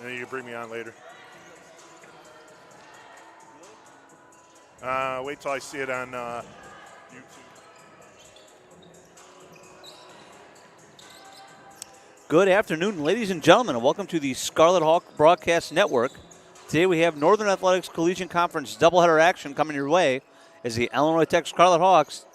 And then you can bring me on later. Wait till I see it on YouTube. Good afternoon, ladies and gentlemen, and welcome to the Scarlet Hawk Broadcast Network. Today we have Northern Athletics Collegiate Conference doubleheader action coming your way as the Illinois Tech Scarlet Hawks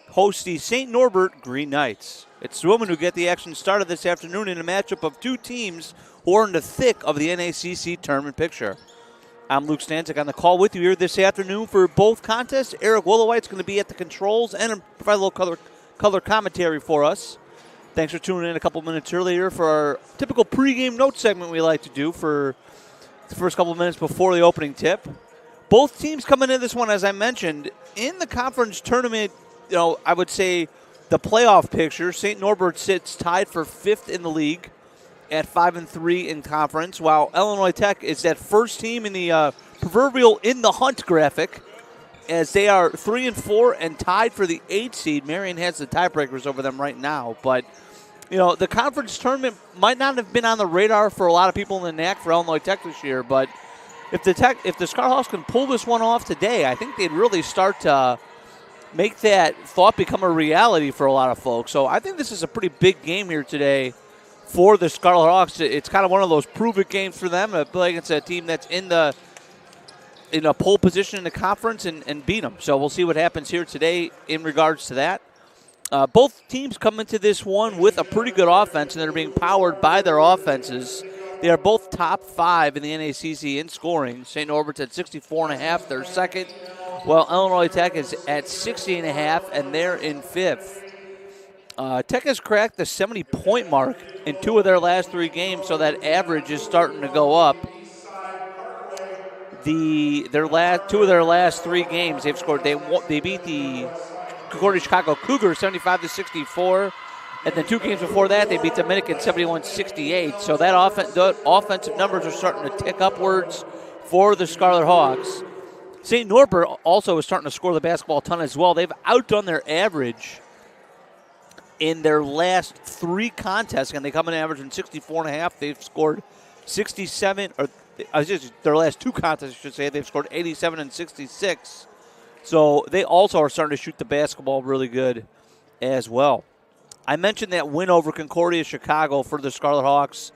host the St. Norbert Green Knights. It's the women who get the action started this afternoon in a matchup of two teams who are in the thick of the NACC tournament picture. I'm Luke Stanczyk on the call with you here this afternoon for both contests. Eric Willowite's going to be at the controls and provide a little color commentary for us. Thanks for tuning in a couple minutes earlier for our typical pregame note segment we like to do for the first couple minutes before the opening tip. Both teams coming in this one, as I mentioned, in the conference tournament, I would say the playoff picture. St. Norbert sits tied for 5th in the league at 5-3 in conference, while Illinois Tech is that first team in the proverbial in the hunt graphic, as they are 3-4 and tied for the 8th seed. Marion has the tiebreakers over them right now, but the conference tournament might not have been on the radar for a lot of people in the NAC for Illinois Tech this year, but if the Scarlet Hawks can pull this one off today, I think they'd really start to make that thought become a reality for a lot of folks. So I think this is a pretty big game here today for the Scarlet Hawks. It's kind of one of those prove-it games for them. I feel like it's a team that's in a pole position in the conference and beat them. So we'll see what happens here today in regards to that. Both teams come into this one with a pretty good offense, and they're being powered by their offenses. They are both top 5 in the NACC in scoring. St. Norbert's at 64.5, they're second, while Illinois Tech is at 60.5, and they're in 5th. Tech has cracked the 70-point mark in 2 of their last 3 games, so that average is starting to go up. Two of their last 3 games they've scored. They beat the Concordia Chicago Cougars 75-64, and then 2 games before that they beat Dominican 71-68. So the offensive numbers are starting to tick upwards for the Scarlet Hawks. St. Norbert also is starting to score the basketball a ton as well. They've outdone their average in their last 3 contests, and they come in averaging 64.5. They've scored 67, or their last 2 contests, I should say, they've scored 87 and 66. So they also are starting to shoot the basketball really good as well. I mentioned that win over Concordia Chicago for the Scarlet Hawks.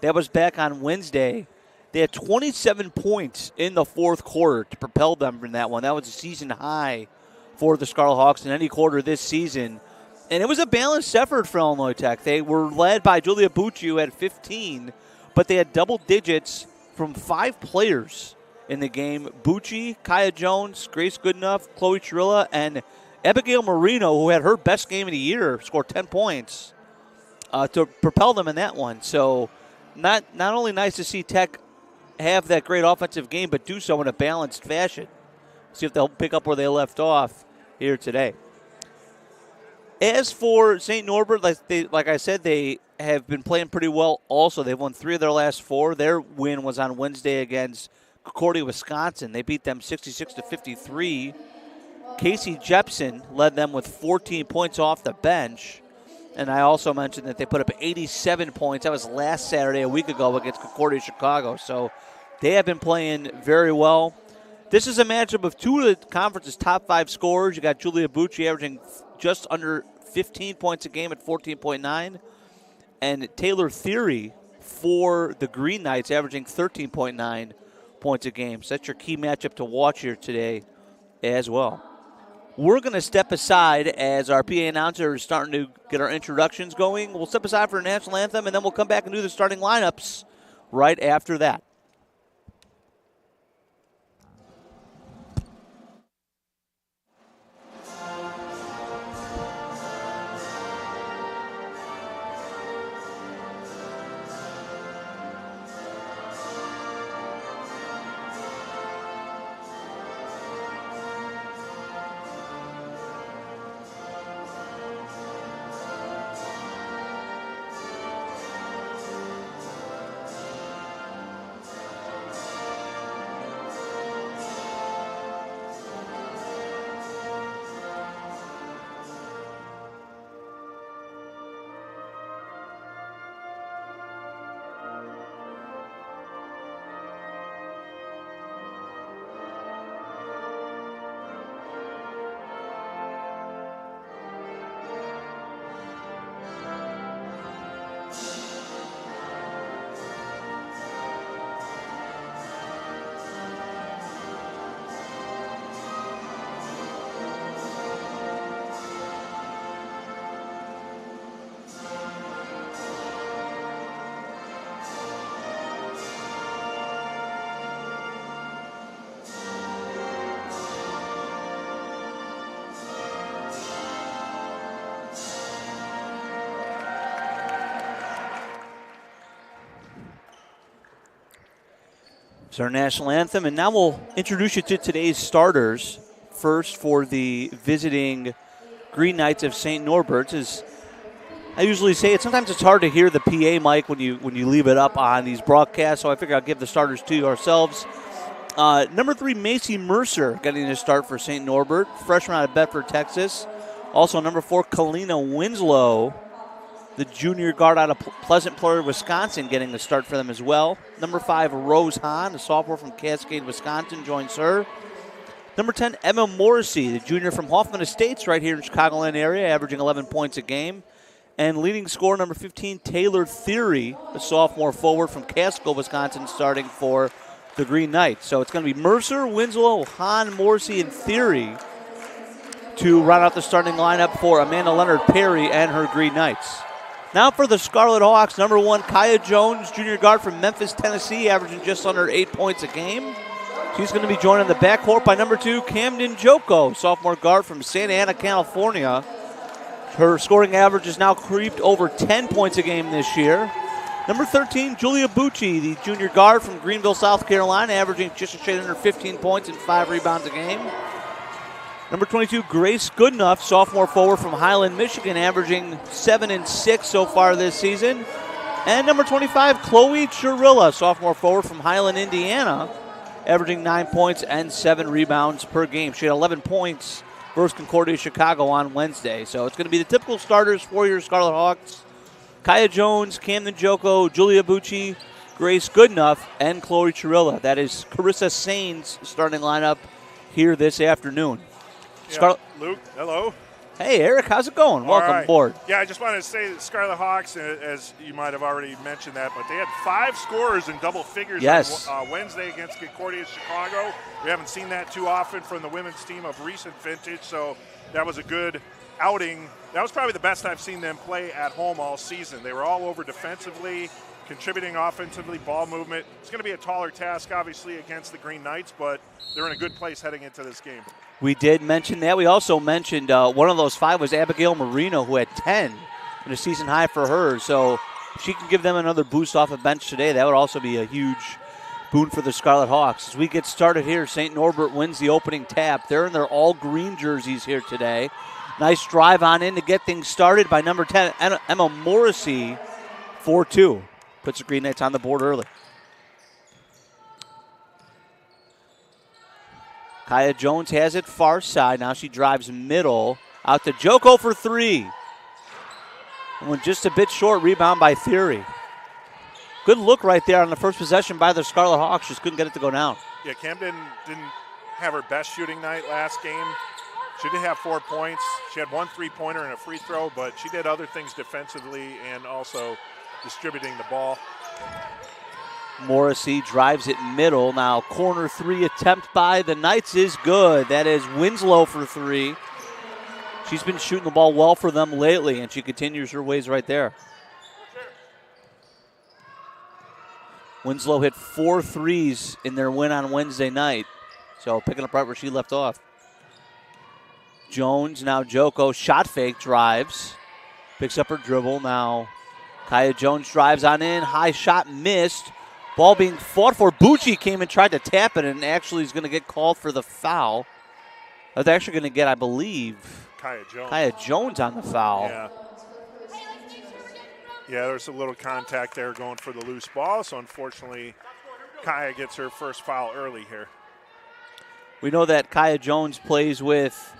That was back on Wednesday. They had 27 points in the 4th quarter to propel them in that one. That was a season high for the Scarlet Hawks in any quarter this season. And it was a balanced effort for Illinois Tech. They were led by Julia Bucci, who had 15, but they had double digits from 5 players in the game. Bucci, Kaya Jones, Grace Goodenough, Chloe Chirilla, and Abigail Marino, who had her best game of the year, scored 10 points to propel them in that one. So not only nice to see Tech have that great offensive game, but do so in a balanced fashion. See if they'll pick up where they left off here today. As for St. Norbert, like I said, they have been playing pretty well also. They've won 3 of their last 4. Their win was on Wednesday against Concordia, Wisconsin. They beat them 66-53. Casey Jepson led them with 14 points off the bench. And I also mentioned that they put up 87 points. That was last Saturday, a week ago, against Concordia Chicago. So they have been playing very well. This is a matchup of 2 of the conference's top 5 scorers. You got Julia Bucci averaging just under 15 points a game at 14.9. And Taylor Theory for the Green Knights averaging 13.9 points a game. So that's your key matchup to watch here today as well. We're going to step aside as our PA announcer is starting to get our introductions going. We'll step aside for a national anthem, and then we'll come back and do the starting lineups right after that. It's our national anthem, and now we'll introduce you to today's starters. First, for the visiting Green Knights of St. Norbert, as I usually say, sometimes it's hard to hear the PA mic when you leave it up on these broadcasts, so I figure I'll give the starters to ourselves. Number 3, Macy Mercer getting a start for St. Norbert, freshman out of Bedford, Texas. Also, number 4, Kalina Winslow, the junior guard out of Pleasant Prairie, Wisconsin, getting the start for them as well. Number 5, Rose Hahn, a sophomore from Cascade, Wisconsin, joins her. Number 10, Emma Morrissey, the junior from Hoffman Estates, right here in Chicagoland area, averaging 11 points a game. And leading scorer, number 15, Taylor Theory, a sophomore forward from Casco, Wisconsin, starting for the Green Knights. So it's going to be Mercer, Winslow, Hahn, Morrissey, and Theory to round out the starting lineup for Amanda Leonard Perry and her Green Knights. Now for the Scarlet Hawks, number 1, Kaya Jones, junior guard from Memphis, Tennessee, averaging just under 8 points a game. She's going to be joined in the backcourt by number 2, Camden Joko, sophomore guard from Santa Ana, California. Her scoring average has now creeped over 10 points a game this year. Number 13, Julia Bucci, the junior guard from Greenville, South Carolina, averaging just a shade under 15 points and 5 rebounds a game. Number 22, Grace Goodenough, sophomore forward from Highland, Michigan, averaging 7 and 6 so far this season. And number 25, Chloe Chirilla, sophomore forward from Highland, Indiana, averaging 9 points and 7 rebounds per game. She had 11 points versus Concordia Chicago on Wednesday. So it's going to be the typical starters for your Scarlet Hawks. Kaya Jones, Camden Joko, Julia Bucci, Grace Goodenough, and Chloe Chirilla. That is Carissa Sain's starting lineup here this afternoon. Yeah, Luke, hello. Hey, Eric, how's it going? Welcome aboard. Yeah, I just wanted to say that Scarlet Hawks, as you might have already mentioned that, but they had 5 scorers in double figures on Wednesday against Concordia Chicago. We haven't seen that too often from the women's team of recent vintage, so that was a good outing. That was probably the best I've seen them play at home all season. They were all over defensively, contributing offensively, ball movement. It's going to be a taller task, obviously, against the Green Knights, but they're in a good place heading into this game. We did mention that. We also mentioned one of those 5 was Abigail Marino, who had 10 in a season high for her. So if she can give them another boost off the bench today, that would also be a huge boon for the Scarlet Hawks. As we get started here, St. Norbert wins the opening tap. They're in their all-green jerseys here today. Nice drive on in to get things started by number 10, Emma Morrissey, 4-2. Puts the Green Knights on the board early. Kaya Jones has it far side. Now she drives middle. Out to Joko for 3. And went just a bit short. Rebound by Theory. Good look right there on the first possession by the Scarlet Hawks. Just couldn't get it to go down. Yeah, Camden didn't have her best shooting night last game. She did have 4 points. She had 1 3-pointer and a free throw, but she did other things defensively and also distributing the ball. Morrissey drives it middle. Now corner 3 attempt by the Knights is good. That is Winslow for 3. She's been shooting the ball well for them lately, and she continues her ways right there. Winslow hit 4 threes in their win on Wednesday night. So picking up right where she left off. Jones, now Joko, shot fake, drives. Picks up her dribble. Now Kaya Jones drives on in. High shot missed. Ball being fought for. Bucci came and tried to tap it and actually is going to get called for the foul. They're actually going to get, I believe, Kaya Jones on the foul. Yeah, there's a little contact there going for the loose ball. So unfortunately, Kaya gets her first foul early here. We know that Kaya Jones plays with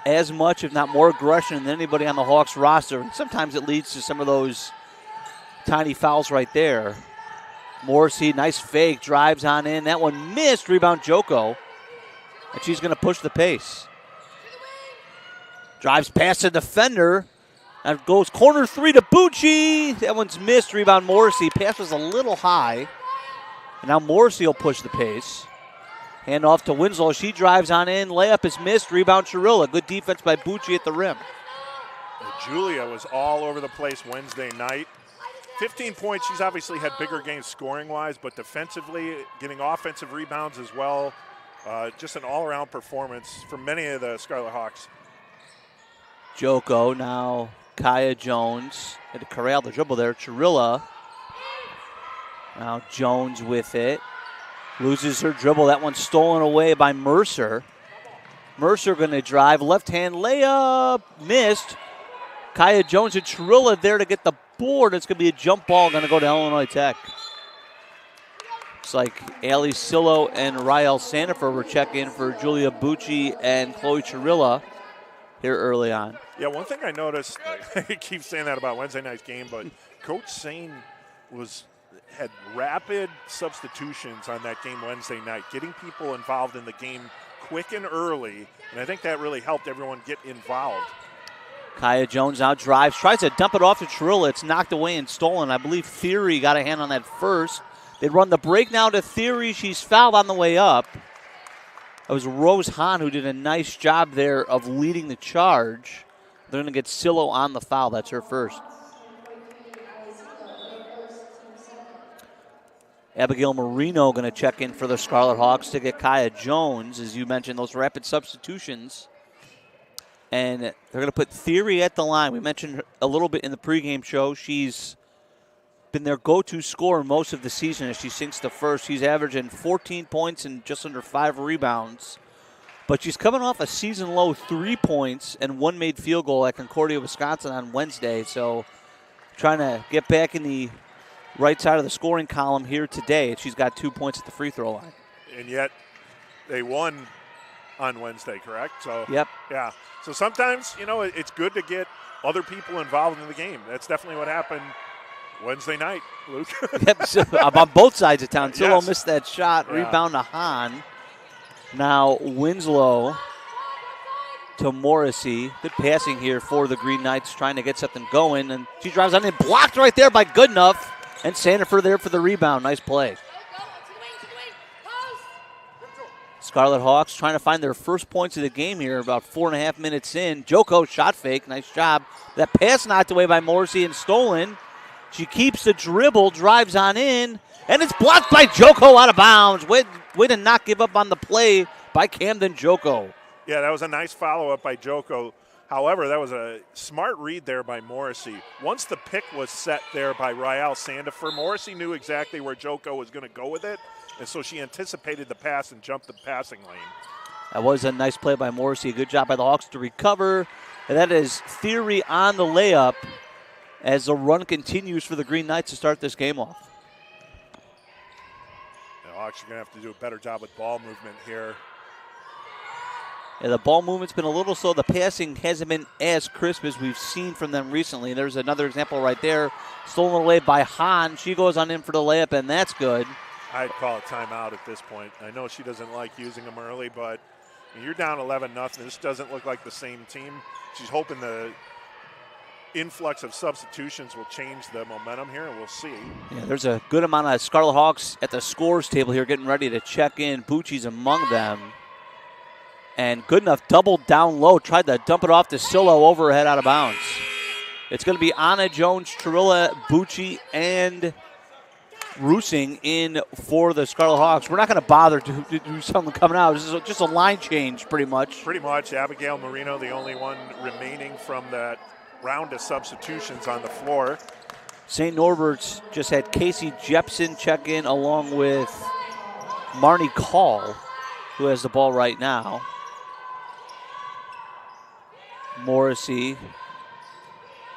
as much, if not more, aggression than anybody on the Hawks roster. And sometimes it leads to some of those tiny fouls right there. Morrissey, nice fake, drives on in. That one missed. Rebound Joko. And she's going to push the pace. Drives past the defender. And goes corner 3 to Bucci. That one's missed. Rebound Morrissey. Pass was a little high. And now Morrissey will push the pace. Hand off to Winslow. She drives on in. Layup is missed. Rebound Chirilla. Good defense by Bucci at the rim. Julia was all over the place Wednesday night. 15 points. She's obviously had bigger games scoring-wise, but defensively, getting offensive rebounds as well. Just an all-around performance for many of the Scarlet Hawks. Joko, now Kaya Jones. Had to corral the dribble there. Chirilla. Now Jones with it. Loses her dribble. That one's stolen away by Mercer. Mercer going to drive. Left-hand layup. Missed. Kaya Jones and Trilla there to get the board. It's going to be a jump ball going to go to Illinois Tech. Looks like Ali Sillo and Rael Sandifer were checking for Julia Bucci and Chloe Trilla here early on. Yeah, one thing I noticed, I keep saying that about Wednesday night's game, but Coach Sane had rapid substitutions on that game Wednesday night, getting people involved in the game quick and early, and I think that really helped everyone get involved. Kaya Jones now drives, tries to dump it off to Trilla. It's knocked away and stolen. I believe Theory got a hand on that first. They run the break now to Theory. She's fouled on the way up. It was Rose Hahn who did a nice job there of leading the charge. They're going to get Sillo on the foul. That's her first. Abigail Marino going to check in for the Scarlet Hawks to get Kaya Jones. As you mentioned, those rapid substitutions. And they're going to put Theory at the line. We mentioned a little bit in the pregame show. She's been their go-to scorer most of the season as she sinks the first. She's averaging 14 points and just under 5 rebounds. But she's coming off a season-low 3 points and 1 made field goal at Concordia, Wisconsin on Wednesday. So trying to get back in the right side of the scoring column here today. She's got 2 points at the free throw line. And yet they won on Wednesday, correct? So yep. Yeah. So sometimes, it's good to get other people involved in the game. That's definitely what happened Wednesday night, Luke. Yep, so, on both sides of town. Sillo Yes. missed that shot. Yeah. Rebound to Hahn. Now Winslow to Morrissey. Good passing here for the Green Knights, trying to get something going. And she drives on in, blocked right there by Goodenough. And Sandifer there for the rebound. Nice play. Scarlet Hawks trying to find their first points of the game here, about 4.5 minutes in. Joko shot fake. Nice job. That pass knocked away by Morrissey and stolen. She keeps the dribble, drives on in, and it's blocked by Joko out of bounds. Way to not give up on the play by Camden Joko. Yeah, that was a nice follow-up by Joko. However, that was a smart read there by Morrissey. Once the pick was set there by Rael Sandifer, Morrissey knew exactly where Joko was going to go with it, and so she anticipated the pass and jumped the passing lane. That was a nice play by Morrissey. Good job by the Hawks to recover. And that is Theory on the layup as the run continues for the Green Knights to start this game off. The Hawks are going to have to do a better job with ball movement here. Yeah, the ball movement's been a little slow. The passing hasn't been as crisp as we've seen from them recently. There's another example right there. Stolen away by Hahn. She goes on in for the layup, and that's good. I'd call a timeout at this point. I know she doesn't like using them early, but you're down 11-0. This doesn't look like the same team. She's hoping the influx of substitutions will change the momentum here, and we'll see. Yeah, there's a good amount of Scarlet Hawks at the scores table here getting ready to check in. Bucci's among them. And Goodenough doubled down low, tried to dump it off to Sillo, overhead out of bounds. It's going to be Anna Jones, Trilla, Bucci, and Rusing in for the Scarlet Hawks. We're not going to bother to do something coming out. This is just a line change, pretty much. Pretty much. Abigail Marino, the only one remaining from that round of substitutions on the floor. St. Norbert's just had Casey Jepson check in along with Marnie Call, who has the ball right now. Morrissey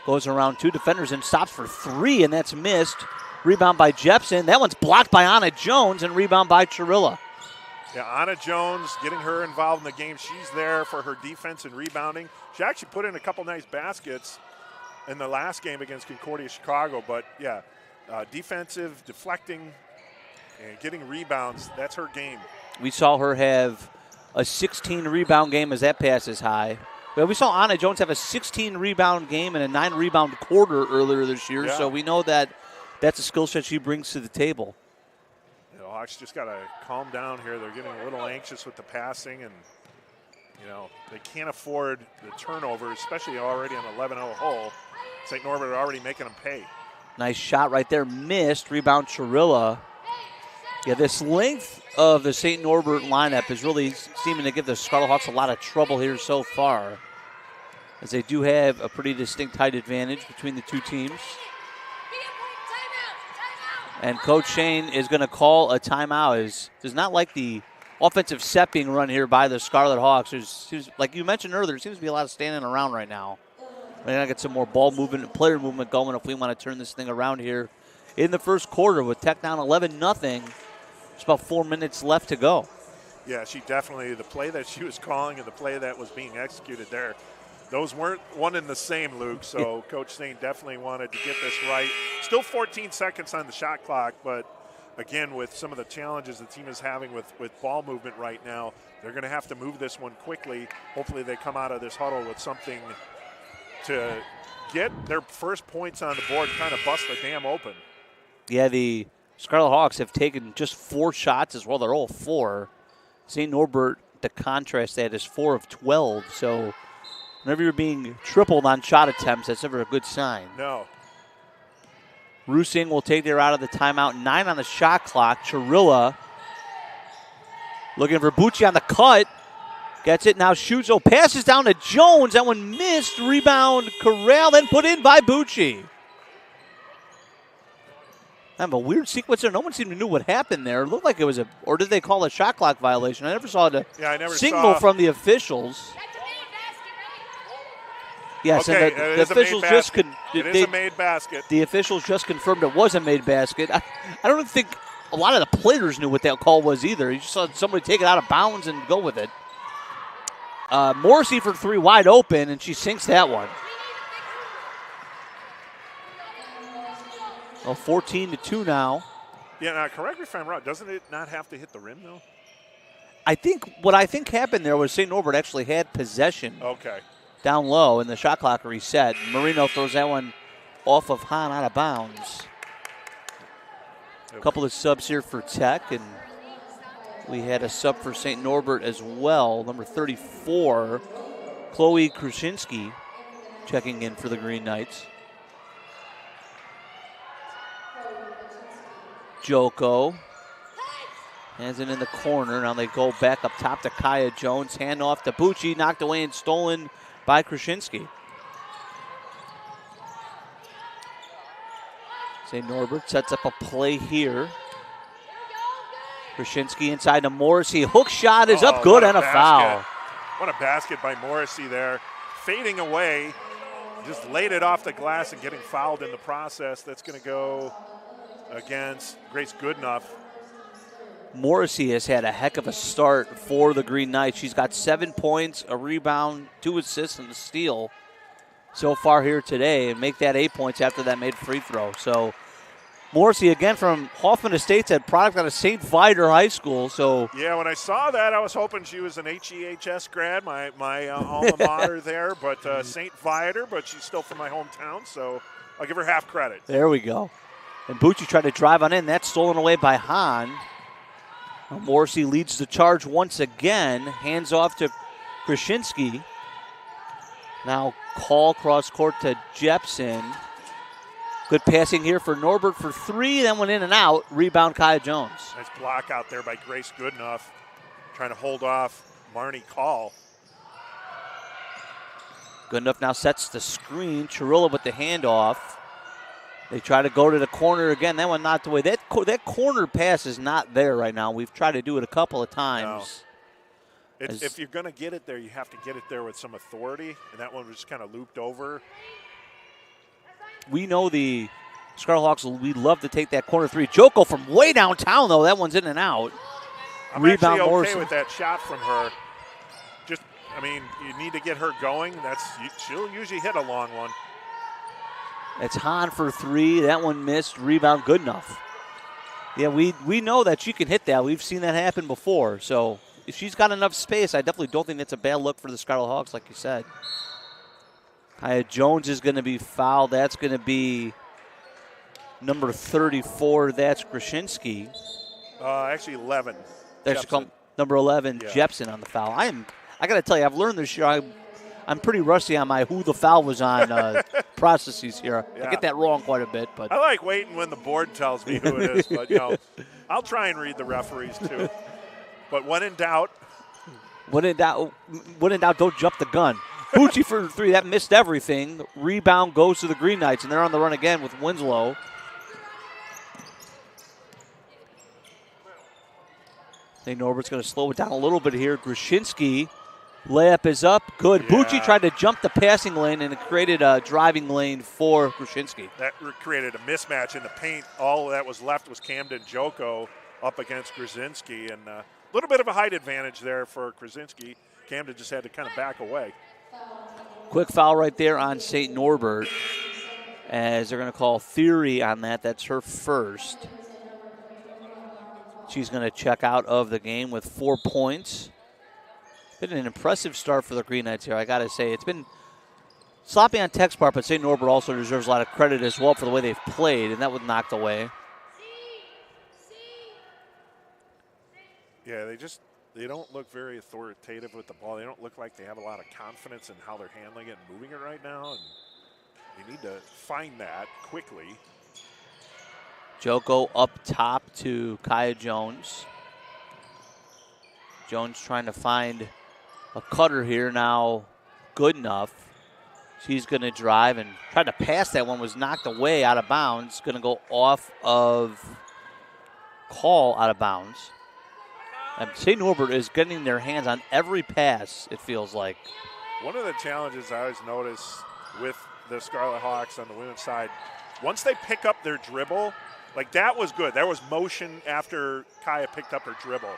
goes around 2 defenders and stops for 3, and that's missed. Rebound by Jepson. That one's blocked by Anna Jones, and rebound by Trilla. Yeah, Anna Jones getting her involved in the game. She's there for her defense and rebounding. She actually put in a couple nice baskets in the last game against Concordia Chicago. But, yeah, defensive, deflecting, and getting rebounds, that's her game. We saw her have a 16-rebound game as that pass is high. Well, we saw Anna Jones have a 16-rebound game and a 9-rebound quarter earlier this year, so we know that that's a skill set she brings to the table. The Hawks just got to calm down here. They're getting a little anxious with the passing, and, they can't afford the turnovers, especially already on an 11-0 hole. St. Norbert are already making them pay. Nice shot right there. Missed. Rebound, Trilla. Yeah, this length of the St. Norbert lineup is really seeming to give the Scarlet Hawks a lot of trouble here so far, as they do have a pretty distinct height advantage between the two teams. And Coach Shane is going to call a timeout. Does not like the offensive set being run here by the Scarlet Hawks. There's, like you mentioned earlier, there seems to be a lot of standing around right now. We're going to get some more ball movement and player movement going if we want to turn this thing around here in the first quarter with Tech down 11-0. There's about 4 minutes left to go. Yeah, she definitely, the play that she was calling and the play that was being executed there, those weren't one and the same, Luke. So Coach Shane definitely wanted to get this right. Still 14 seconds on the shot clock, but again, with some of the challenges the team is having with ball movement right now, they're going to have to move this one quickly. Hopefully they come out of this huddle with something to get their first points on the board and kind of bust the dam open. Yeah, the Scarlet Hawks have taken just 4 shots as well. They're all 4. St. Norbert, the contrast that is 4 of 12. So whenever you're being tripled on shot attempts, that's never a good sign. No. Rusing will take her out of the timeout. 9 on the shot clock. Chirilla looking for Bucci on the cut. Gets it, now shoots. Oh, passes down to Jones. That one missed. Rebound, Corral, then put in by Bucci. Kind of a weird sequence there. No one seemed to know what happened there. It looked like it was or did they call a shot clock violation? I never saw the signal from the officials. Yes, okay, and the officials just it is a made basket. The officials just confirmed it was a made basket. I don't think a lot of the players knew what that call was either. You just saw somebody take it out of bounds and go with it. Morrissey for 3 wide open, and she sinks that one. Well, 14-2 now. Yeah, now correct me if I'm wrong. Doesn't it not have to hit the rim, though? What I think happened there was St. Norbert actually had possession. Okay. Down low, and the shot clock reset. Marino throws that one off of Hahn out of bounds. A couple of subs here for Tech, and we had a sub for St. Norbert as well. Number 34, Chloe Krasinski, checking in for the Green Knights. Joko has it in the corner. Now they go back up top to Kaya Jones. Hand off to Bucci, knocked away and stolen by Krasinski. St. Norbert sets up a play here. Krasinski inside to Morrissey. Hook shot is up good and a foul. What a basket by Morrissey there. Fading away. Just laid it off the glass and getting fouled in the process. That's going to go against Grace Goodenough. Morrissey has had a heck of a start for the Green Knights. She's got 7 points, a rebound, 2 assists, and a steal so far here today, and make that 8 points after that made free throw. So Morrissey again from Hoffman Estates, had product out of St. Viator High School. So yeah, when I saw that, I was hoping she was an HEHS grad, my alma mater there, but St. Viator, but she's still from my hometown, so I'll give her half credit. There we go. And Bucci tried to drive on in. That's stolen away by Hahn. Morrissey leads the charge once again. Hands off to Krasinski. Now call cross court to Jepson. Good passing here for Norbert for 3. Then went in and out. Rebound Kaya Jones. Nice block out there by Grace Goodenough. Trying to hold off Marnie Call. Goodenough now sets the screen. Chirilla with the handoff. They try to go to the corner again. That one knocked away. That corner pass is not there right now. We've tried to do it a couple of times. No. If you're going to get it there, you have to get it there with some authority. And that one was just kind of looped over. We know the Scarlet Hawks, we love to take that corner 3. Joko from way downtown, though. That one's in and out. I'm Rebound actually okay Morrison. with that shot from her. You need to get her going. She'll usually hit a long one. It's Hahn for 3. That one missed. Rebound Goodenough. Yeah, we know that she can hit that. We've seen that happen before. So if she's got enough space, I definitely don't think that's a bad look for the Scarlet Hawks, like you said. Kaya Jones is going to be fouled. That's going to be number 34. That's Krasinski. Actually 11. That's number 11, yeah. Jepson on the foul. I got to tell you, I've learned this year. I'm pretty rusty on my who the foul was on processes here. Yeah. I get that wrong quite a bit. But I like waiting when the board tells me who it is. But, I'll try and read the referees, too. But when in doubt. When in doubt, don't jump the gun. Bucci for 3. That missed everything. Rebound goes to the Green Knights, and they're on the run again with Winslow. St. Norbert's going to slow it down a little bit here. Grushinski, layup is up. Good. Yeah. Bucci tried to jump the passing lane, and it created a driving lane for Grushinski. That created a mismatch in the paint. All that was left was Camden Joko up against Grushinski, and a little bit of a height advantage there for Grushinski. Camden just had to kind of back away. Quick foul right there on St. Norbert, as they're going to call Theory on that. That's her first. She's going to check out of the game with 4 points. Been an impressive start for the Green Knights here, I got to say. It's been sloppy on Tech's part, but St. Norbert also deserves a lot of credit as well for the way they've played, and that was knocked away. Yeah, they don't look very authoritative with the ball. They don't look like they have a lot of confidence in how they're handling it and moving it right now, and they need to find that quickly. Joko up top to Kaya Jones. Jones trying to find a cutter here now. Good enough. She's going to drive and try to pass. That one was knocked away out of bounds. Going to go off of call out of bounds. And St. Norbert is getting their hands on every pass, it feels like. One of the challenges I always notice with the Scarlet Hawks on the women's side, once they pick up their dribble, like that was good. There was motion after Kaya picked up her dribble.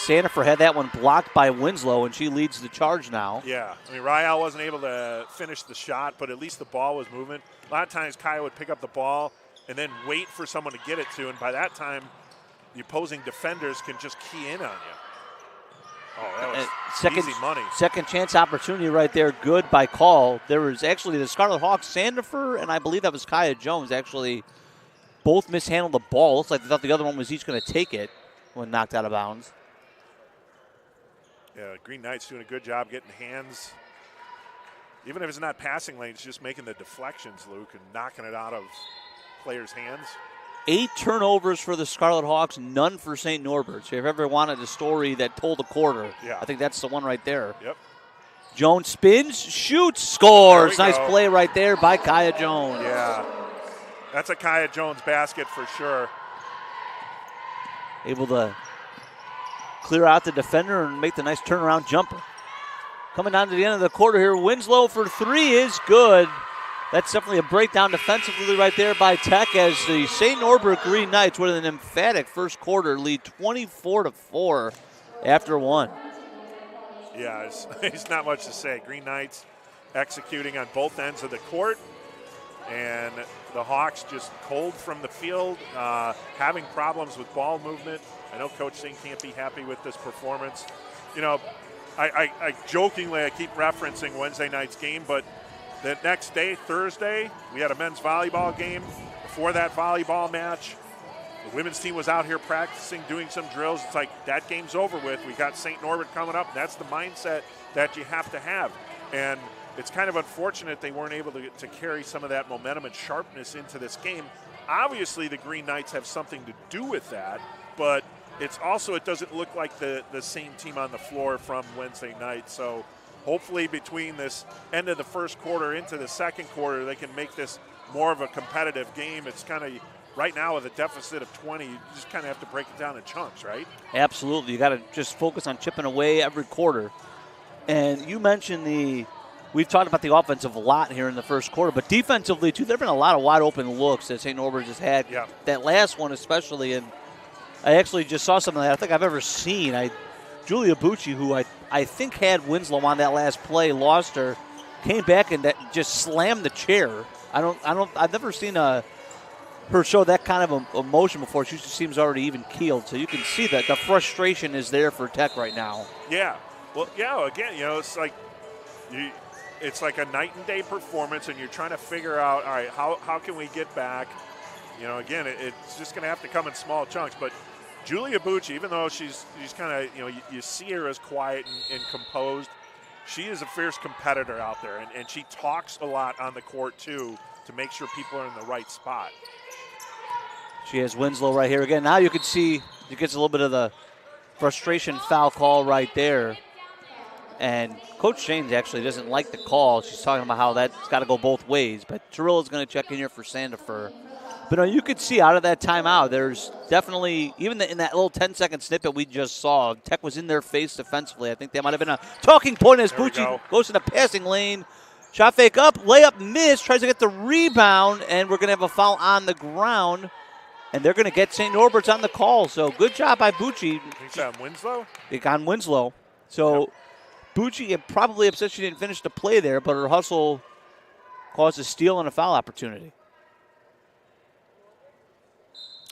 Sandifer had that one blocked by Winslow, and she leads the charge now. Yeah. I mean, Ryal wasn't able to finish the shot, but at least the ball was moving. A lot of times Kaya would pick up the ball and then wait for someone to get it to, and by that time, the opposing defenders can just key in on you. Oh, that was easy money. Second chance opportunity right there. Good by call. There was actually the Scarlet Hawks, Sandifer, and I believe that was Kaya Jones, actually both mishandled the ball. Looks like they thought the other one was each going to take it when knocked out of bounds. Yeah, Green Knights doing a good job getting hands. Even if it's not passing lanes, just making the deflections, Luke, and knocking it out of players' hands. 8 turnovers for the Scarlet Hawks, none for St. Norbert. So if you ever wanted a story that told a quarter, yeah, I think that's the one right there. Yep. Jones spins, shoots, scores. Nice play right there by Kaya Jones. Yeah, that's a Kaya Jones basket for sure. Able to clear out the defender and make the nice turnaround jumper. Coming down to the end of the quarter here, Winslow for 3 is good. That's definitely a breakdown defensively right there by Tech, as the St. Norbert Green Knights with an emphatic first quarter lead 24-4 after 1. Yeah, it's not much to say. Green Knights executing on both ends of the court, and the Hawks just cold from the field, having problems with ball movement. I know Coach Singh can't be happy with this performance. You know, I jokingly, I keep referencing Wednesday night's game, but the next day, Thursday, we had a men's volleyball game. Before that volleyball match, the women's team was out here practicing, doing some drills. It's like, that game's over with. We got St. Norbert coming up. That's the mindset that you have to have. And it's kind of unfortunate they weren't able to carry some of that momentum and sharpness into this game. Obviously, the Green Knights have something to do with that, but it's also, it doesn't look like the same team on the floor from Wednesday night. So hopefully between this end of the first quarter into the second quarter, they can make this more of a competitive game. It's kind of, right now with a deficit of 20, you just kind of have to break it down in chunks, right? Absolutely. You got to just focus on chipping away every quarter. And you mentioned we've talked about the offensive a lot here in the first quarter, but defensively, too, there have been a lot of wide open looks that St. Norbert just had. Yeah. That last one especially, and I actually just saw something that I think I've ever seen. Julia Bucci, who I think had Winslow on that last play, lost her, came back and just slammed the chair. I've never seen her show that kind of emotion before. She just seems already even keeled. So you can see that the frustration is there for Tech right now. Yeah. Well, yeah, again, it's like a night and day performance, and you're trying to figure out, all right, how can we get back? Again, it's just going to have to come in small chunks. But Julia Bucci, even though she's kind of, you see her as quiet and composed, she is a fierce competitor out there, and she talks a lot on the court, too, to make sure people are in the right spot. She has Winslow right here. Again, now you can see it gets a little bit of the frustration foul call right there. And Coach James actually doesn't like the call. She's talking about how that's got to go both ways. But Tarilla's going to check in here for Sandifer. But you could see out of that timeout, there's definitely, even in that little 10-second snippet we just saw, Tech was in their face defensively. I think that might have been a talking point as Bucci goes in the passing lane. Shot fake up, layup missed, tries to get the rebound, and we're going to have a foul on the ground. And they're going to get St. Norbert's on the call. So good job by Bucci. It's on Winslow? On Winslow. So Bucci probably upset she didn't finish the play there, but her hustle caused a steal and a foul opportunity.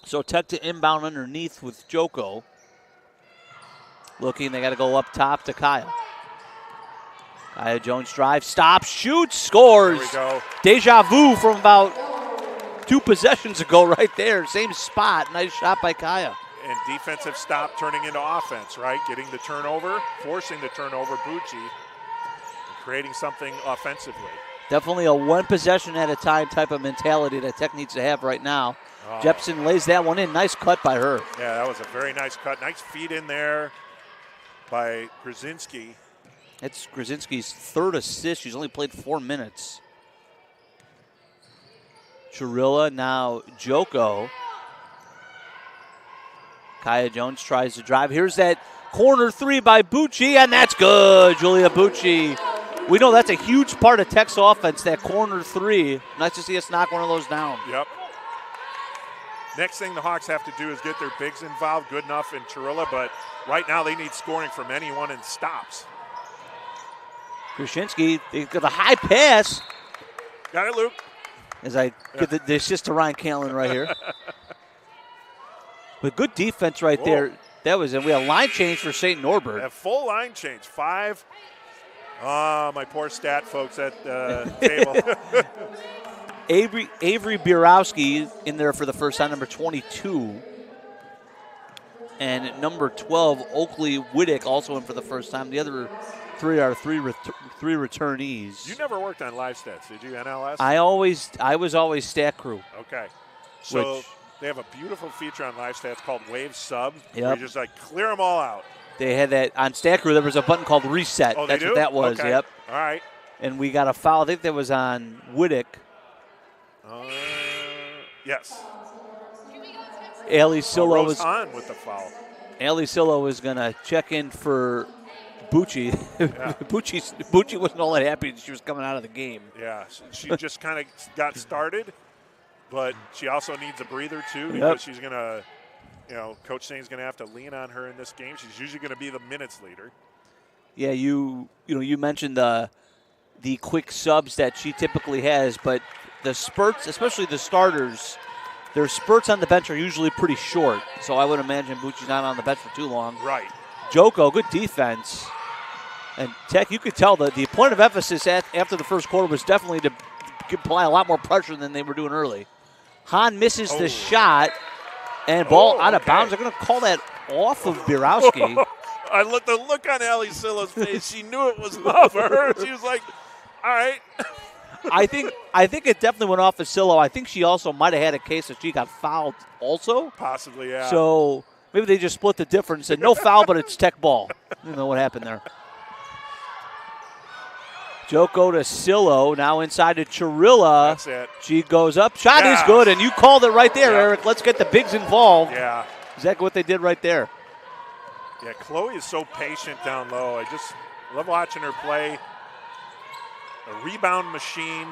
So Tech to inbound underneath with Joko. Looking, they got to go up top to Kaya. Kaya Jones drives, stops, shoots, scores. There we go. Deja vu from about 2 possessions ago right there. Same spot. Nice shot by Kaya. And defensive stop turning into offense, right? Getting the turnover, forcing the turnover, Bucci, and creating something offensively. Definitely a 1 possession at a time type of mentality that Tech needs to have right now. Oh. Jepson lays that one in. Nice cut by her. Yeah, that was a very nice cut. Nice feed in there by Grzinski. It's Grzinski's 3rd assist. She's only played 4 minutes. Chirilla, now Joko. Kaya Jones tries to drive. Here's that corner 3 by Bucci, and that's good. Julia Bucci. We know that's a huge part of Tech's offense, that corner 3. Nice to see us knock one of those down. Yep. Next thing the Hawks have to do is get their bigs involved, good enough in Chirilla, but right now they need scoring from anyone in stops. Grzinski, they got a high pass. Got it, Luke. As I get the assist to Ryan Canlin right here. But good defense right there. That was it. We had a line change for St. Norbert. A full line change. 5. My poor stat folks at the table. Avery Biurowski in there for the first time, number 22. And number 12, Oakley Whittick, also in for the first time. The other 3 are three returnees. You never worked on live stats, did you, NLS? I was always stat crew. Okay. So they have a beautiful feature on live stats called Wave Sub. Yep. Where you just clear them all out. They had that on stat crew. There was a button called Reset. Oh, That's what that was. Okay. Yep. All right. And we got a foul. I think that was on Whittick. Yes. Ali Sillo was on with the foul. Ali Sillo was going to check in for Bucci. Yeah. Bucci wasn't all that happy that she was coming out of the game. Yeah, she just kind of got started, but she also needs a breather too because she's going to, Coach Sain's going to have to lean on her in this game. She's usually going to be the minutes leader. Yeah, you mentioned the quick subs that she typically has, but the spurts, especially the starters, their spurts on the bench are usually pretty short. So I would imagine Bucci's not on the bench for too long. Right. Joko, good defense. And Tech, you could tell that the point of emphasis after the first quarter was definitely to apply a lot more pressure than they were doing early. Hahn misses the shot, and ball out of bounds. They're going to call that off of Biurowski. The look on Ali Sillo's face, she knew it was off of her. She was like, all right. I think it definitely went off of Sillo. I think she also might have had a case that she got fouled also. Possibly, yeah. So maybe they just split the difference and said no foul, but it's Tech ball. I don't know what happened there. Joko to Sillo, now inside to Chirilla. That's it. She goes up. Shot is good, and you called it right there, Eric. Let's get the bigs involved. Yeah. Exactly what they did right there. Yeah, Chloe is so patient down low. I just love watching her play. A rebound machine,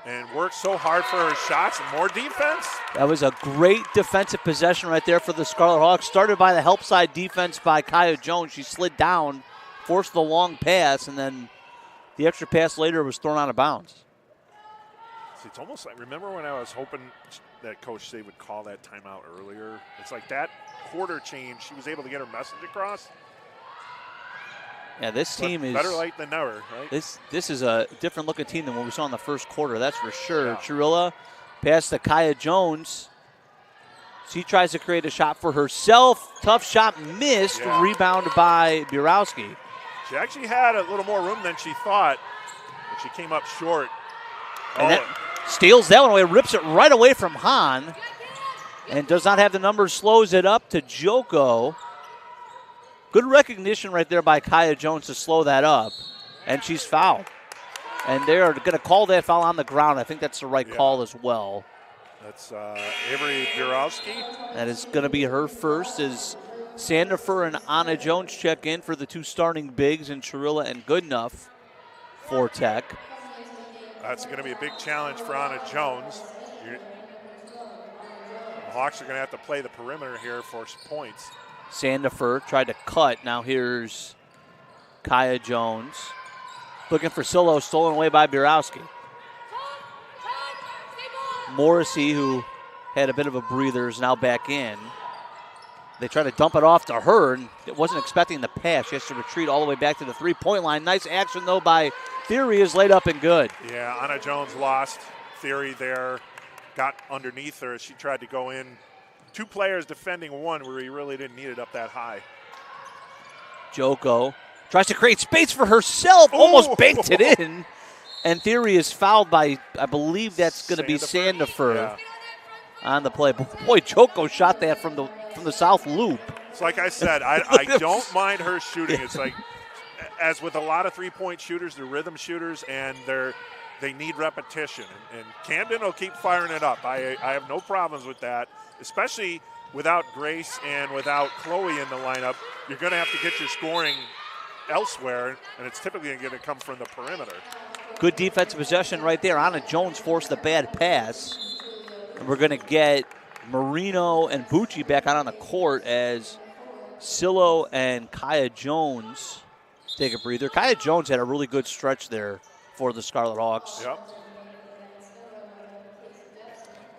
and works so hard for her shots and more defense. That was a great defensive possession right there for the Scarlet Hawks. Started by the help side defense by Kaya Jones. She slid down, forced the long pass, and then the extra pass later was thrown out of bounds. See, it's almost like, remember when I was hoping that Coach Say would call that timeout earlier? It's like that quarter change, she was able to get her message across. Yeah, this team is better late than never, right? This is a different looking team than what we saw in the first quarter, that's for sure. Yeah. Chirilla pass to Kaya Jones. She tries to create a shot for herself. Tough shot missed. Yeah. Rebound by Biurowski. She actually had a little more room than she thought, but she came up short. And that steals that one away, rips it right away from Hahn, and does not have the numbers, slows it up to Joko. Good recognition right there by Kaya Jones to slow that up, and she's fouled. And they're going to call that foul on the ground. I think that's the right call as well. That's Avery Burowski. That is going to be her first as Sandifer and Anna Jones check in for the two starting bigs in Chirilla and Goodenough for Tech. That's going to be a big challenge for Anna Jones. The Hawks are going to have to play the perimeter here for some points. Sandifer tried to cut. Now here's Kaya Jones. Looking for Silo, stolen away by Burowski. Morrissey, who had a bit of a breather, is now back in. They try to dump it off to her, and it wasn't expecting the pass. She has to retreat all the way back to the three-point line. Nice action, though, by Theory, is laid up and good. Yeah, Anna Jones lost Theory there, got underneath her as she tried to go in. Two players defending one where he really didn't need it up that high. Joko tries to create space for herself, almost banked it in. And Theory is fouled by, I believe that's going to be Sandifer on the play. Boy, Joko shot that from the south loop. It's like I said, I don't mind her shooting. It's like, as with a lot of three-point shooters, they're rhythm shooters, and they need repetition. And Camden will keep firing it up. I have no problems with that, especially without Grace and without Chloe in the lineup. You're going to have to get your scoring elsewhere, and it's typically going to come from the perimeter. Good defensive possession right there. Anna Jones forced the bad pass. And we're going to get Marino and Bucci back out on the court as Silo and Kaya Jones take a breather. Kaya Jones had a really good stretch there for the Scarlet Hawks. Yep.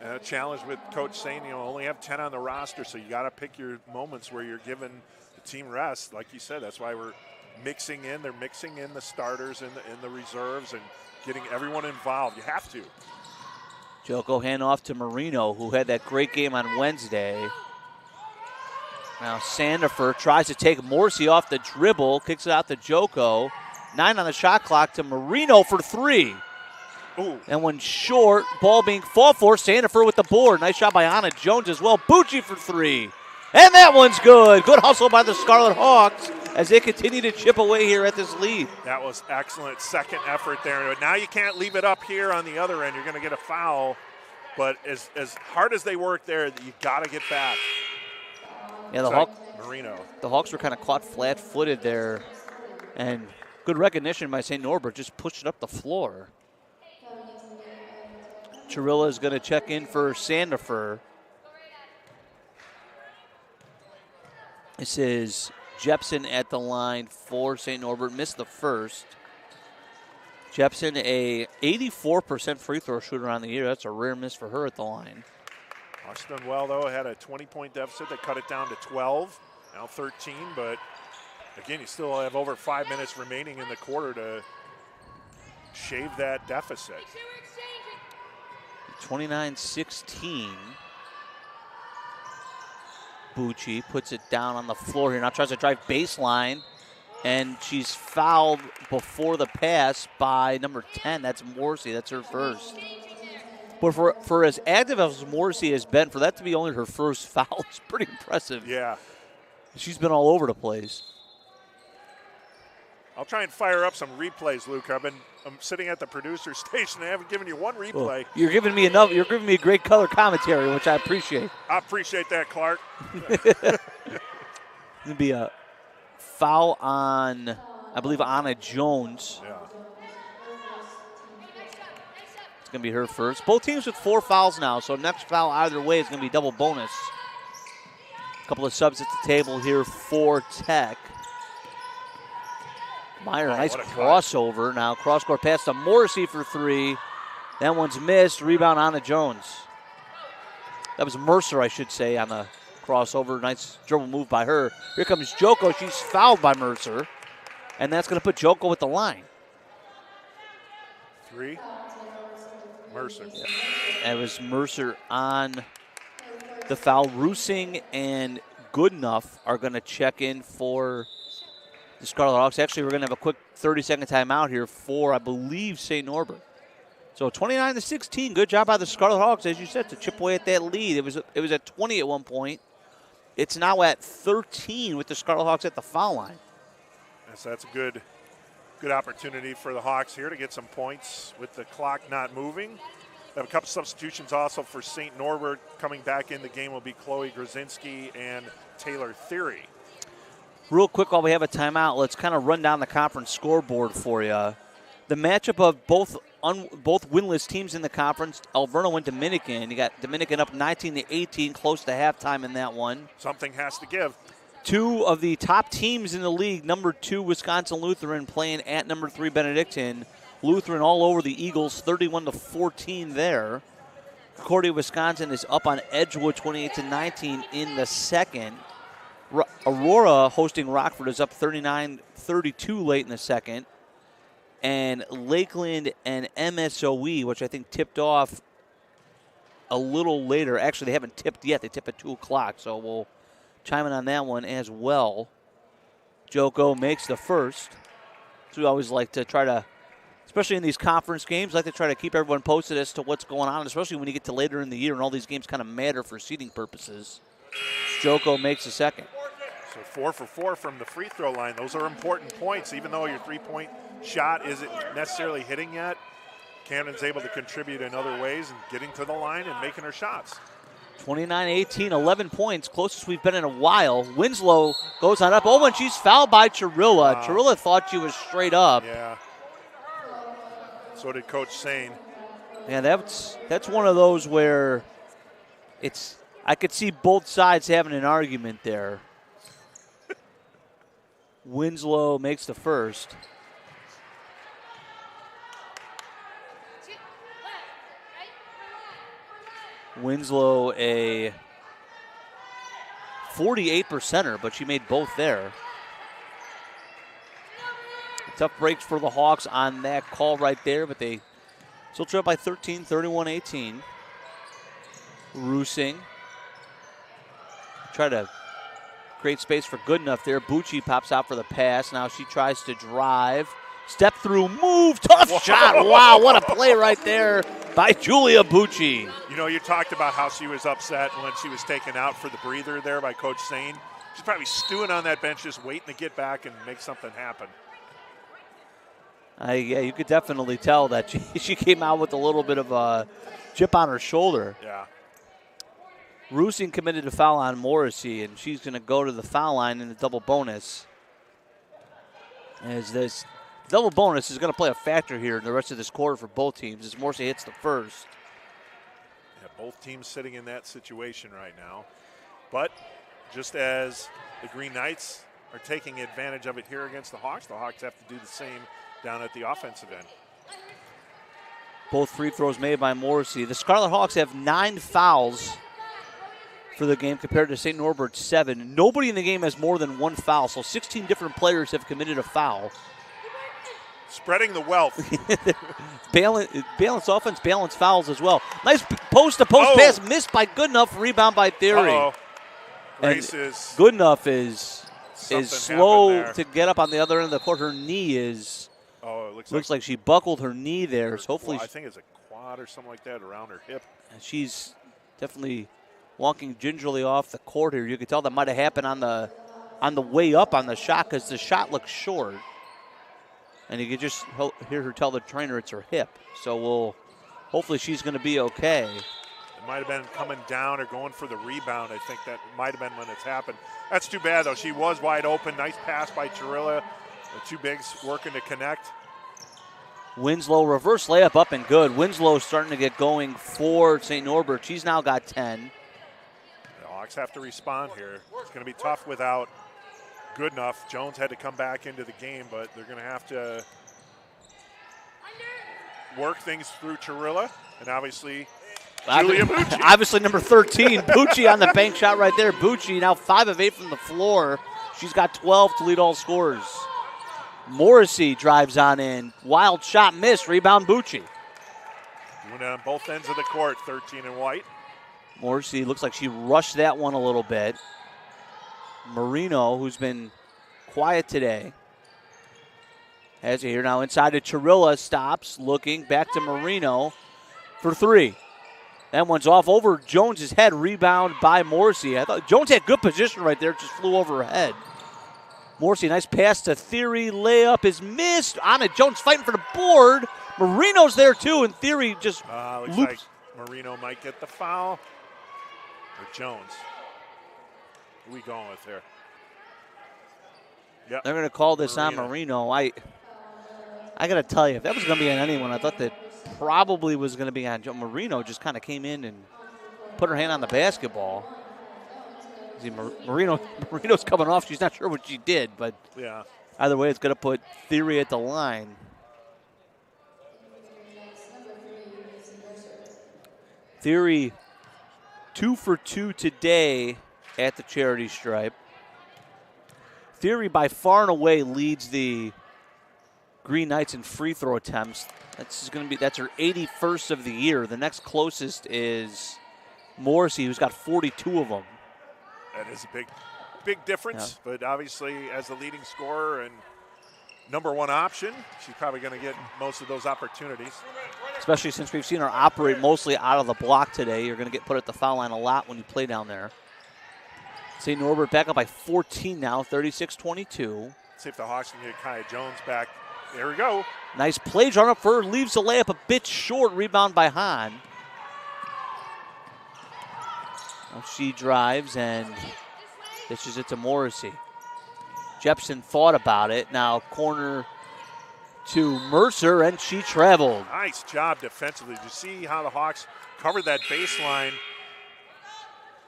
And a challenge with Coach saying, only have 10 on the roster, so you got to pick your moments where you're giving the team rest. Like you said, that's why we're mixing in. They're mixing in the starters and the reserves and getting everyone involved. You have to. Joko hand off to Marino, who had that great game on Wednesday. Now Sandifer tries to take Morrissey off the dribble, kicks it out to Joko. 9 on the shot clock to Marino for 3. Ooh. And when short, ball being fought for, Sandifer with the board. Nice shot by Anna Jones as well. Bucci for 3. And that one's good. Good hustle by the Scarlet Hawks as they continue to chip away here at this lead. That was excellent second effort there. But now you can't leave it up here on the other end. You're going to get a foul. But as hard as they work there, you got to get back. Yeah, the Hawks were kind of caught flat-footed there. And good recognition by St. Norbert, just pushed it up the floor. Chirilla is going to check in for Sandifer. This is Jepson at the line for St. Norbert. Missed the first. Jepson, a 84% free throw shooter on the year. That's a rare miss for her at the line. Hawks done well, though. Had a 20-point deficit. They cut it down to 12, now 13. But, again, you still have over 5 minutes remaining in the quarter to shave that deficit. 29-16. Bucci puts it down on the floor here. Now tries to drive baseline, and she's fouled before the pass by number 10. That's Morrissey. That's her first. But for as active as Morrissey has been, for that to be only her first foul is pretty impressive. Yeah. She's been all over the place. I'll try and fire up some replays, Luke. I'm sitting at the producer station. I haven't given you one replay. Well, you're giving me enough. You're giving me a great color commentary, which I appreciate. I appreciate that, Clark. It'll be a foul on, I believe, Anna Jones. Yeah. It's going to be her first. Both teams with 4 fouls now, so next foul either way is going to be double bonus. A couple of subs at the table here for Tech. Meyer, nice crossover. Now cross-court pass to Morrissey for 3. That one's missed. Rebound Anna Jones. That was Mercer, I should say, on the crossover. Nice dribble move by her. Here comes Joko. She's fouled by Mercer. And that's going to put Joko at the line. 3. Mercer. Yeah. It was Mercer on the foul. Rusing and Goodenough are going to check in for the Scarlet Hawks. Actually, we're going to have a quick 30-second timeout here for, I believe, St. Norbert. So 29-16. Good job by the Scarlet Hawks, as you said, to chip away at that lead. It was at 20 at one point. It's now at 13 with the Scarlet Hawks at the foul line. Yes, that's a good opportunity for the Hawks here to get some points with the clock not moving. have a couple substitutions also for St. Norbert. Coming back in the game will be Chloe Grzinski and Taylor Theory. Real quick, while we have a timeout, let's kind of run down the conference scoreboard for you. The matchup of both winless teams in the conference, Alverno and Dominican. You got Dominican up 19-18, close to halftime in that one. Something has to give. Two of the top teams in the league, number 2 Wisconsin Lutheran playing at number 3 Benedictine. Lutheran all over the Eagles, 31-14 there. Concordia, Wisconsin is up on Edgewood, 28-19 in the second. Aurora hosting Rockford is up 39-32 late in the second. And Lakeland and MSOE, which I think tipped off a little later. Actually, they haven't tipped yet. They tip at 2 o'clock, so we'll chime in on that one as well. Joko makes the first. So we always like to try to, especially in these conference games, like to try to keep everyone posted as to what's going on, especially when you get to later in the year and all these games kind of matter for seeding purposes. Joko makes the second. So 4 for 4 from the free throw line. Those are important points, even though your three-point shot isn't necessarily hitting yet. Camden's able to contribute in other ways and getting to the line and making her shots. 29-18, 11 points, closest we've been in a while. Winslow goes on up. Oh, and she's fouled by Chirilla. Wow. Chirilla thought she was straight up. Yeah. So did Coach Sane. Yeah, that's one of those where I could see both sides having an argument there. Winslow makes the first. Winslow a 48%er, but she made both there. Tough breaks for the Hawks on that call right there, but they still trail by 13, 31-18. Rusing. Try to create space for Goodenough there. Bucci pops out for the pass. Now she tries to drive. Step through, move, tough shot. Wow, what a play right there by Julia Bucci. You know, you talked about how she was upset when she was taken out for the breather there by Coach Sane. She's probably stewing on that bench, just waiting to get back and make something happen. Yeah, you could definitely tell that she came out with a little bit of a chip on her shoulder. Yeah. Rusing committed a foul on Morrissey, and she's going to go to the foul line in the double bonus. As this double bonus is going to play a factor here in the rest of this quarter for both teams as Morrissey hits the first. Yeah, both teams sitting in that situation right now. But just as the Green Knights are taking advantage of it here against the Hawks have to do the same down at the offensive end. Both free throws made by Morrissey. The Scarlet Hawks have 9 fouls for the game compared to St. Norbert's 7. Nobody in the game has more than 1 foul, so 16 different players have committed a foul. Spreading the wealth. Balance offense, balance fouls as well. Nice post-to-post pass missed by Goodenough, rebound by Theory. Goodenough is slow to get up on the other end of the court. Her knee is looks like she buckled her knee there. So hopefully, I think it's a quad or something like that around her hip. She's definitely walking gingerly off the court here. You could tell that might have happened on the way up on the shot because the shot looks short. And you could just hear her tell the trainer it's her hip. So hopefully she's going to be okay. It might have been coming down or going for the rebound. I think that might have been when it's happened. That's too bad, though. She was wide open. Nice pass by Chirilla. The two bigs working to connect. Winslow reverse layup up and good. Winslow starting to get going for St. Norbert. She's now got 10. The Hawks have to respond here. It's going to be tough without Goodenough. Jones had to come back into the game, but they're going to have to work things through Chirilla and obviously Julia Bucci. Obviously number 13, Bucci on the bank shot right there. Bucci now 5 of 8 from the floor. She's got 12 to lead all scorers. Morrissey drives on in. Wild shot missed. Rebound Bucci. Doing it on both ends of the court, 13 and white. Morrissey looks like she rushed that one a little bit. Marino, who's been quiet today, has it here now inside to Chirilla. Stops, looking back to Marino for 3. That one's off over Jones's head. Rebound by Morrissey. I thought Jones had good position right there. It just flew over her head. Morrissey, nice pass to Theory. Layup is missed. On it. Jones fighting for the board. Marino's there too. In theory, just looks loops. like Marino might get the foul. Or Jones. Who are we going with here? Yep. They're going to call this on Marino. I got to tell you, if that was going to be on anyone, I thought that probably was going to be on Marino. Just kind of came in and put her hand on the basketball. See, Marino's coming off. She's not sure what she did, but yeah. Either way, it's going to put Theory at the line. Theory 2 for 2 today at the charity stripe. Theory by far and away leads the Green Knights in free throw attempts. That's her 81st of the year. The next closest is Morrissey, who's got 42 of them. That is a big difference, yeah. But obviously as the leading scorer and number one option, she's probably going to get most of those opportunities. Especially since we've seen her operate mostly out of the block today. You're going to get put at the foul line a lot when you play down there. St. Norbert back up by 14 now, 36-22. See if the Hawks can get Kaya Jones back. There we go. Nice play drawn up for her. Leaves the layup a bit short. Rebound by Hahn. Now she drives and dishes it to Morrissey. Jepson thought about it. Now corner to Mercer, and she traveled. Nice job defensively. Did you see how the Hawks covered that baseline,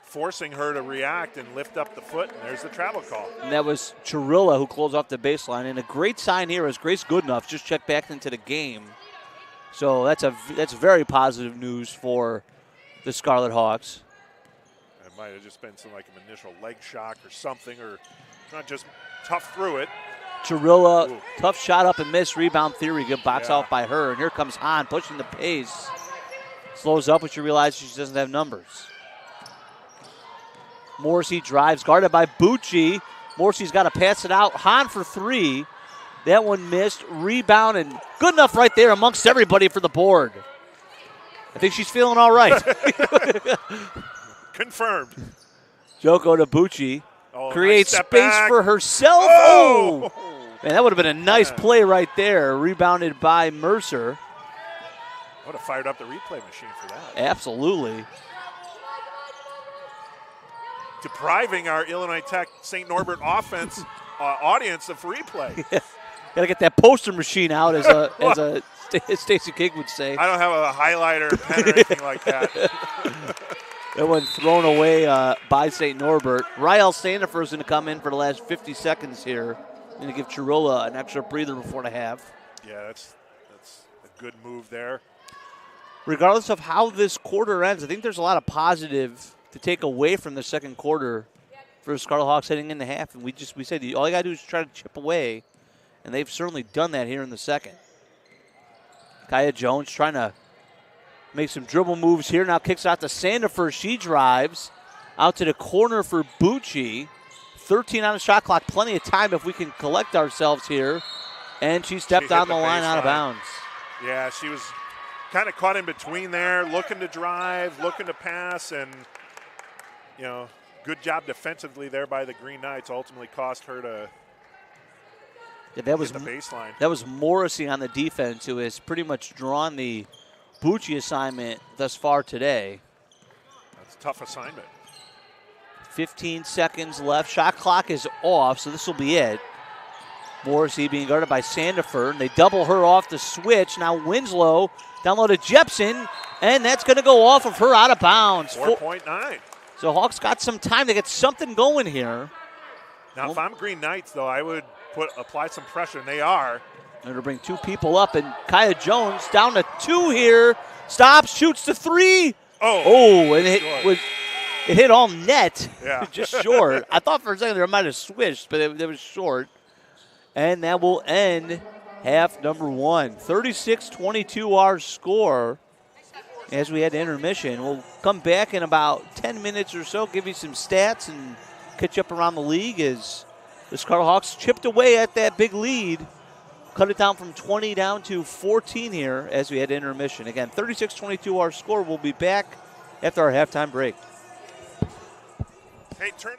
forcing her to react and lift up the foot, and there's the travel call. And that was Chirilla who closed off the baseline. And a great sign here is Grace Goodenough just checked back into the game. So that's very positive news for the Scarlet Hawks. It might have just been some like an initial leg shock or something, or not just tough through it. Chirilla, tough shot up and miss. Rebound Theory, good box out by her. And here comes Hahn pushing the pace. Slows up when she realizes she doesn't have numbers. Morrissey drives, guarded by Bucci. Morrissey's got to pass it out. Hahn for three. That one missed. Rebound, and Goodenough right there amongst everybody for the board. I think she's feeling all right. Confirmed. Joko to Bucci. Creates nice space for herself. Oh! Man, that would have been a nice play right there. Rebounded by Mercer. Would have fired up the replay machine for that. Absolutely. Depriving our Illinois Tech St. Norbert offense audience of replay. Yeah. Got to get that poster machine out, as Stacey King would say. I don't have a highlighter pen or anything like that. That one thrown away by St. Norbert. Rael Sandifer is going to come in for the last 50 seconds here. Going to give Chirilla an extra breather before the half. Yeah, that's a good move there. Regardless of how this quarter ends, I think there's a lot of positive to take away from the second quarter for the Scarlet Hawks heading into half. And we said all you got to do is try to chip away, and they've certainly done that here in the second. Kaya Jones trying to make some dribble moves here. Now kicks out to Sandifer. She drives out to the corner for Bucci. 13 on the shot clock. Plenty of time if we can collect ourselves here. And she stepped on the line out of bounds. Yeah, she was kind of caught in between there, looking to drive, looking to pass, and, good job defensively there by the Green Knights. Ultimately cost her to hit the baseline. That was Morrissey on the defense, who has pretty much drawn the Bucci assignment thus far today. That's a tough assignment. 15 seconds left. Shot clock is off, so this will be it. Morrissey being guarded by Sandifer, and they double her off the switch. Now Winslow down low to Jepson, and that's going to go off of her out of bounds. 4.9. So Hawks got some time to get something going here. Now, if I'm Green Knights, though, I would apply some pressure, and they are. They're going to bring two people up, and Kaya Jones down to two here. Stops, shoots to three. And it hit all net. Yeah. Just short. I thought for a second there might have switched, but it was short. And that will end half number one. 36-22 our score as we head to intermission. We'll come back in about 10 minutes or so, give you some stats and catch up around the league as the Scarlet Hawks chipped away at that big lead. Cut it down from 20 down to 14 here as we head to intermission. Again, 36-22 our score. We'll be back after our halftime break. Hey, turn off.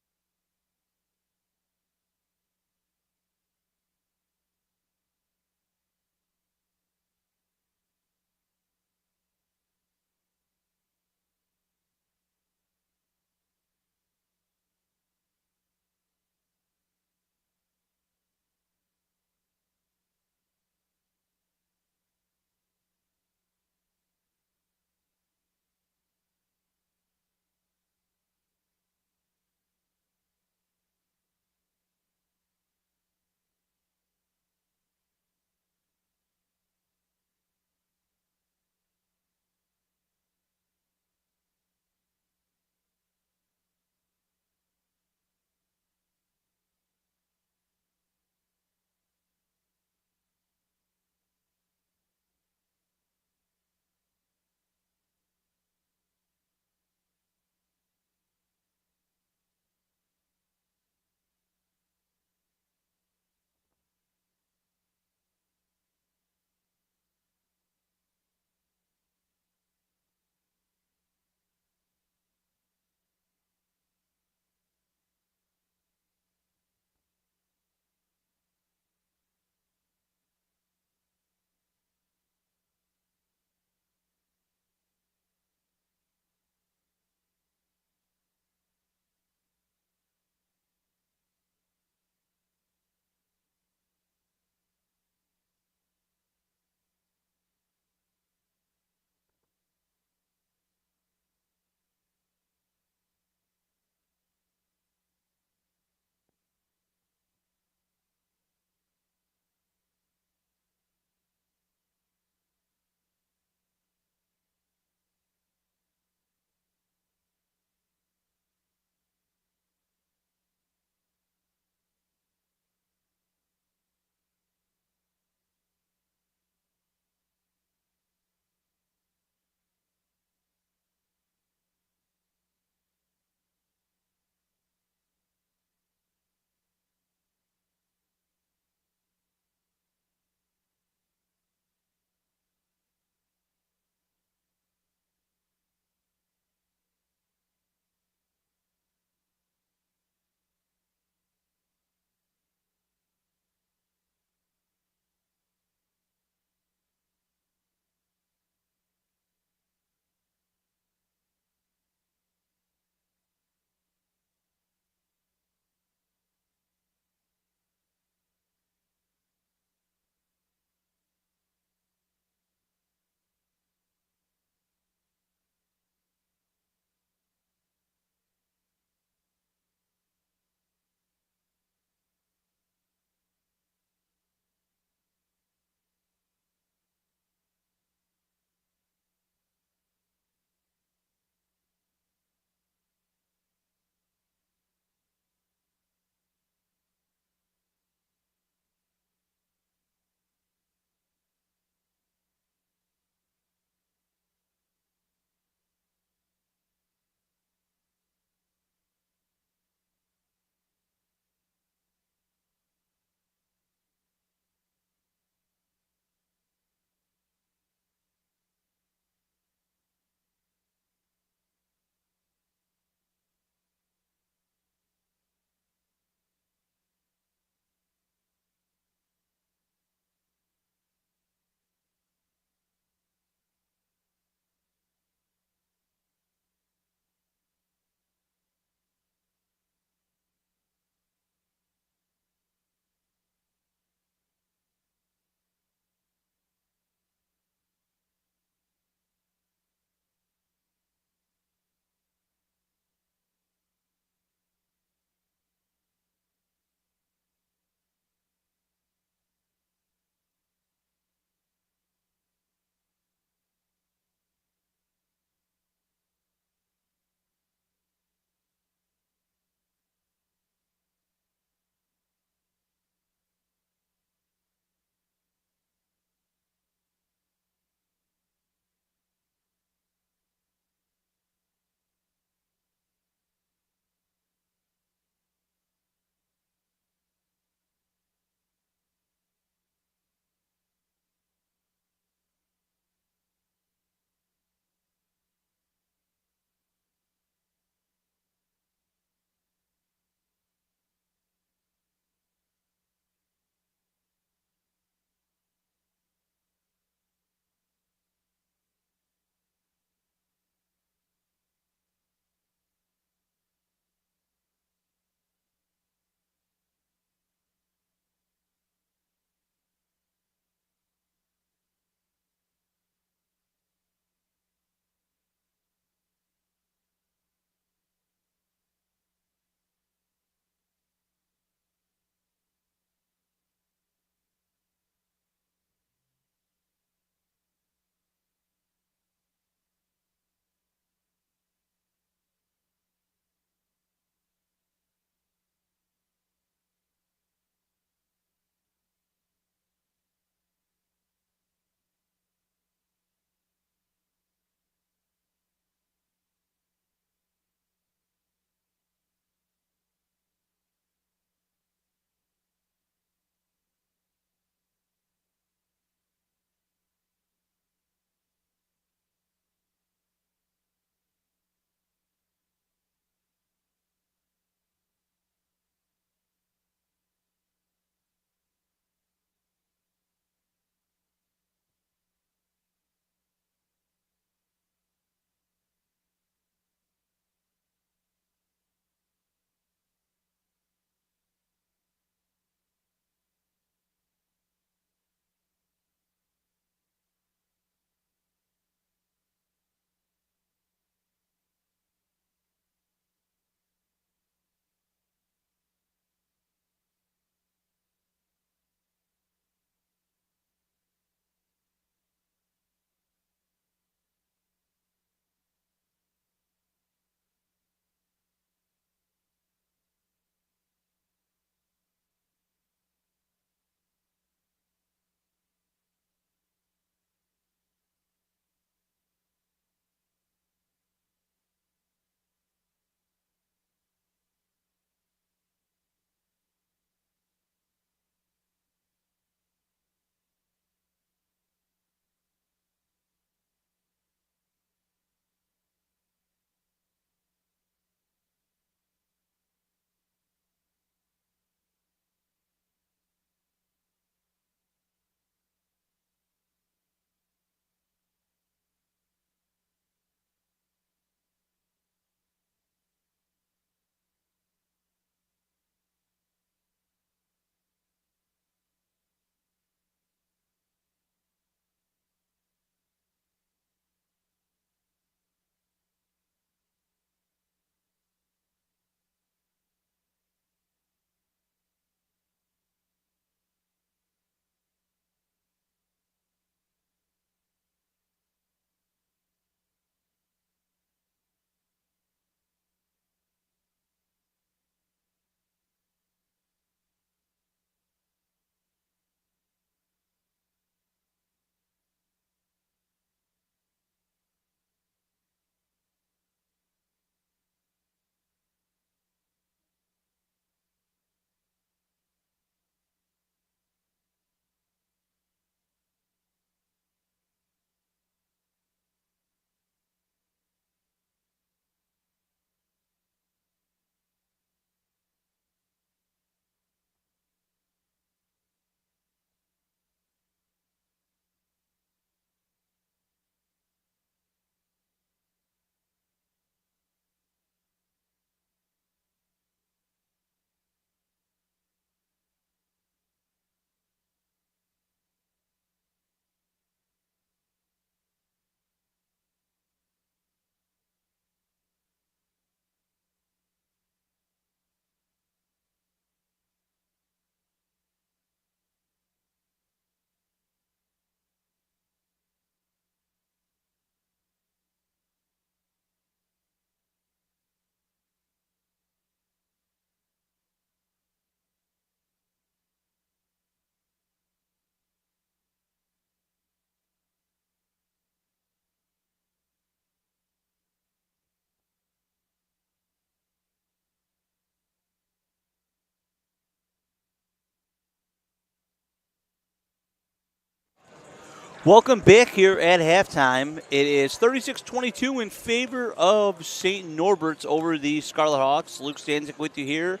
Welcome back here at halftime. It is 36-22 in favor of St. Norbert's over the Scarlet Hawks. Luke Stanzik with you here.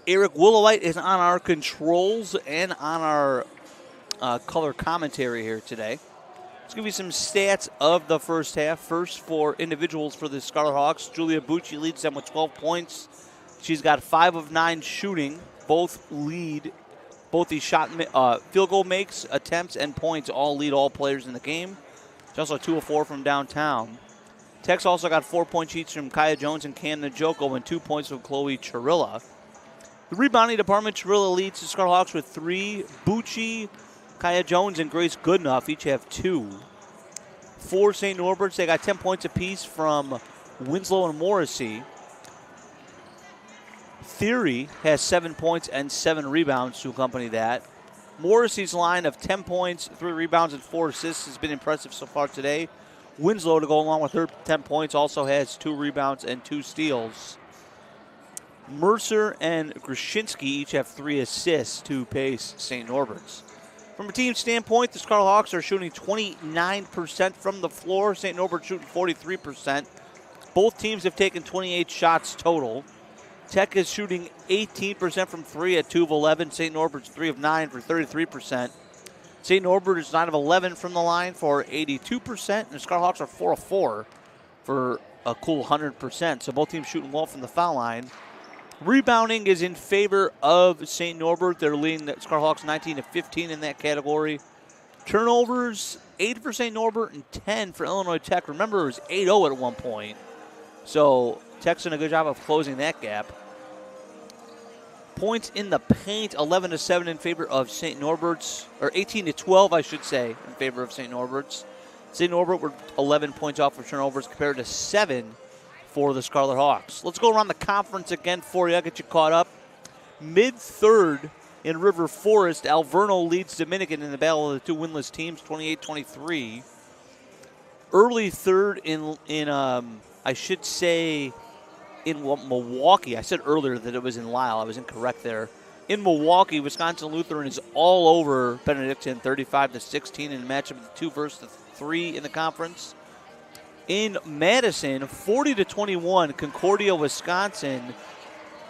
Eric Willowite is on our controls and on our color commentary here today. Let's give you some stats of the first half. First, for individuals for the Scarlet Hawks, Julia Bucci leads them with 12 points. She's got 5 of 9 shooting. Both the field goal makes, attempts, and points all lead all players in the game. She's also 2 of 4 from downtown. Tech's also got 4-point each from Kaya Jones and Cam Njoko and 2 points from Chloe Chirilla. The rebounding department, Chirilla leads the Scarlet Hawks with 3. Bucci, Kaya Jones, and Grace Goodenough each have 2. For St. Norbert's, they got 10 points apiece from Winslow and Morrissey. Theory has 7 points and 7 rebounds to accompany that. Morrissey's line of 10 points, 3 rebounds, and 4 assists has been impressive so far today. Winslow, to go along with her 10 points, also has 2 rebounds and 2 steals. Mercer and Grushinsky each have 3 assists to pace St. Norbert's. From a team standpoint, the Scarlet Hawks are shooting 29% from the floor. St. Norbert's shooting 43%. Both teams have taken 28 shots total. Tech is shooting 18% from 3 at 2 of 11. St. Norbert's 3 of 9 for 33%. St. Norbert is 9 of 11 from the line for 82%. And the Scarlet Hawks are 4 of 4 for a cool 100%. So both teams shooting well from the foul line. Rebounding is in favor of St. Norbert. They're leading the Scarlet Hawks 19 to 15 in that category. Turnovers, 8 for St. Norbert and 10 for Illinois Tech. Remember, it was 8-0 at one point. So Tech's done a good job of closing that gap. Points in the paint, 11 to 7 in favor of St. Norbert's, or 18 to 12, I should say, in favor of St. Norbert's. St. Norbert were 11 points off for turnovers compared to 7 for the Scarlet Hawks. Let's go around the conference again for you. I'll get you caught up. Mid-third in River Forest, Alverno leads Dominican in the battle of the 2 winless teams, 28-23. Early third in I should say, in Milwaukee. I said earlier that it was in Lisle. I was incorrect there. In Milwaukee, Wisconsin Lutheran is all over Benedictine, 35-16 in a matchup of the 2 versus the 3 in the conference. In Madison, 40-21, Concordia, Wisconsin,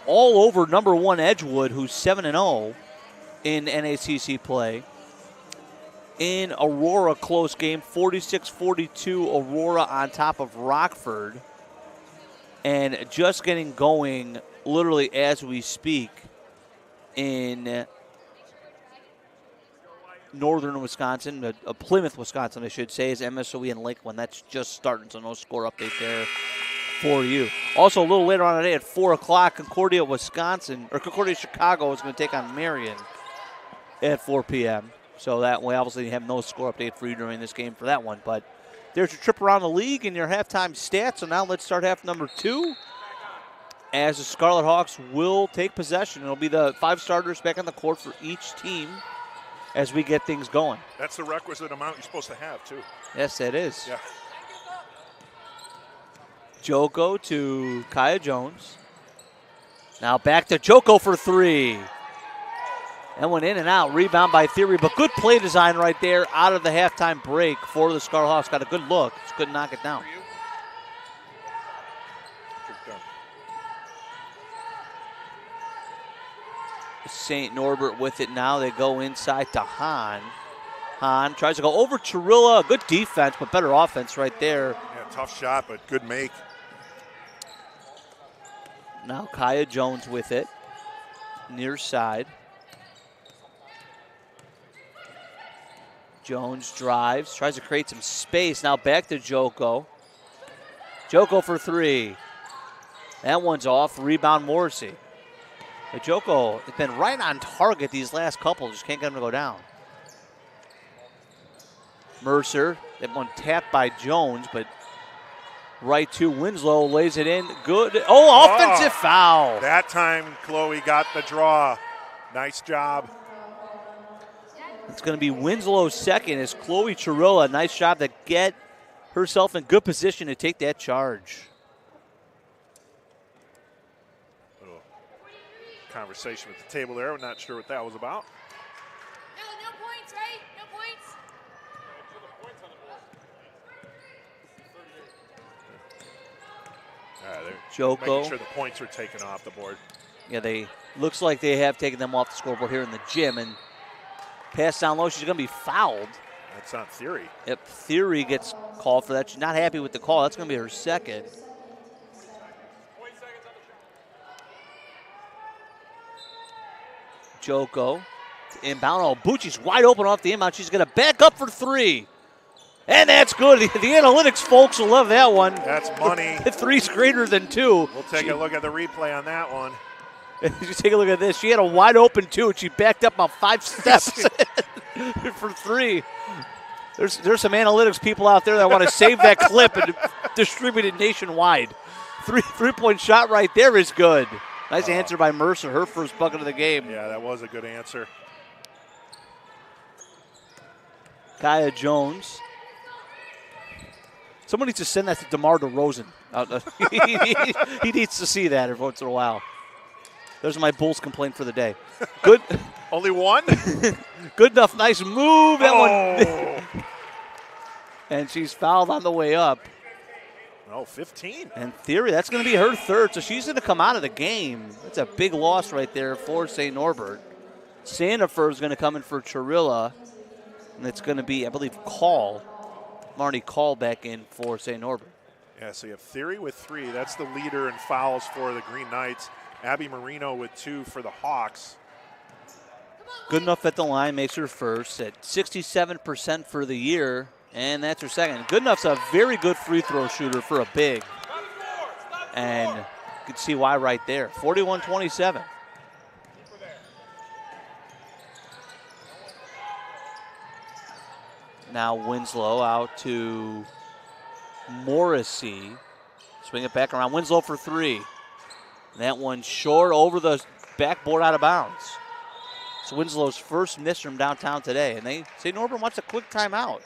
all over number 1 Edgewood, who's 7-0 in NACC play. In Aurora, close game, 46-42, Aurora on top of Rockford. And just getting going literally as we speak in northern Wisconsin, Plymouth, Wisconsin, I should say, is MSOE and Lakeland. That's just starting, so no score update there for you. Also, a little later on today at 4 o'clock, Concordia, Chicago is going to take on Marion at 4 p.m. So that way, obviously, you have no score update for you during this game for that one. But there's your trip around the league and your halftime stats. So now let's start half number 2 as the Scarlet Hawks will take possession. It'll be the 5 starters back on the court for each team as we get things going. That's the requisite amount you're supposed to have, too. Yes, that is. Yeah. Joko to Kaya Jones. Now back to Joko for 3. That went in and out. Rebound by Theory, but good play design right there out of the halftime break for the Scarlet Hawks. Got a good look. Just couldn't knock it down. St. Norbert with it now. They go inside to Hahn. Hahn tries to go over Chirilla. Good defense, but better offense right there. Yeah, tough shot, but good make. Now Kaya Jones with it. Near side. Jones drives, tries to create some space. Now back to Joko. Joko for 3. That one's off. Rebound Morrissey. But Joko has been right on target these last couple. Just can't get him to go down. Mercer, that one tapped by Jones, but right to Winslow, lays it in. Good. Oh, offensive foul. That time Chloe got the draw. Nice job. It's going to be Winslow's second as Chloe Chirilla. Nice job to get herself in good position to take that charge. Little conversation at the table there. I'm not sure what that was about. No points, right? No points. Joko. Making sure the points are taken off the board. Yeah, looks like they have taken them off the scoreboard here in the gym. And pass down low, she's going to be fouled. That's not Theory. Yep, Theory gets called for that. She's not happy with the call. That's going to be her second. Joko inbound. Oh, Bucci's wide open off the inbound. She's going to back up for three. And that's good. The analytics folks will love that one. That's money. Three's greater than two. We'll take a look at the replay on that one. Just take a look at this. She had a wide open two, and she backed up about 5 steps for three. There's some analytics people out there that want to save that clip and distribute it nationwide. Three-point shot right there is good. Nice answer by Mercer, her first bucket of the game. Yeah, that was a good answer. Kaya Jones. Someone needs to send that to DeMar DeRozan. He needs to see that every once in a while. There's my Bulls complaint for the day. Good. Only one? Good enough. Nice move. That one. And she's fouled on the way up. Oh, 15. And Theory, that's going to be her third, so she's going to come out of the game. That's a big loss right there for St. Norbert. Sandifer is going to come in for Chirilla, and it's going to be, I believe, Marnie Call back in for St. Norbert. Yeah, so you have Theory with 3. That's the leader in fouls for the Green Knights. Abby Marino with 2 for the Hawks. Good enough at the line, makes her first at 67% for the year. And that's her second. Good enough's a very good free throw shooter for a big. And you can see why right there. 41-27. Now Winslow out to Morrissey. Swing it back around. Winslow for 3. That one short over the backboard out of bounds. It's Winslow's first miss from downtown today. And they say Norbert wants a quick timeout.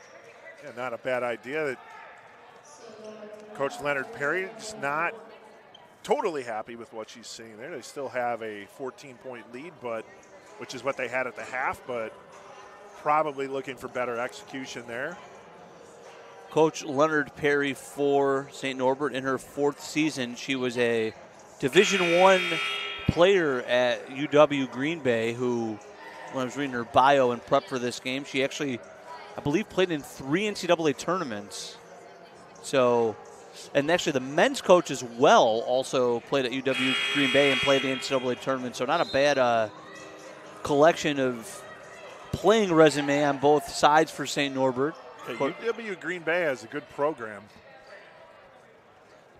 Yeah, not a bad idea. That Coach Leonard Perry is not totally happy with what she's seeing there. They still have a 14-point lead, which is what they had at the half, but probably looking for better execution there. Coach Leonard Perry for St. Norbert in her 4th season. She was a Division I player at UW Green Bay who, when I was reading her bio and prep for this game, she actually, I believe, played in 3 NCAA tournaments. So, and actually the men's coach as well also played at UW Green Bay and played the NCAA tournament. So not a bad collection of playing resume on both sides for St. Norbert. Okay, UW Green Bay has a good program.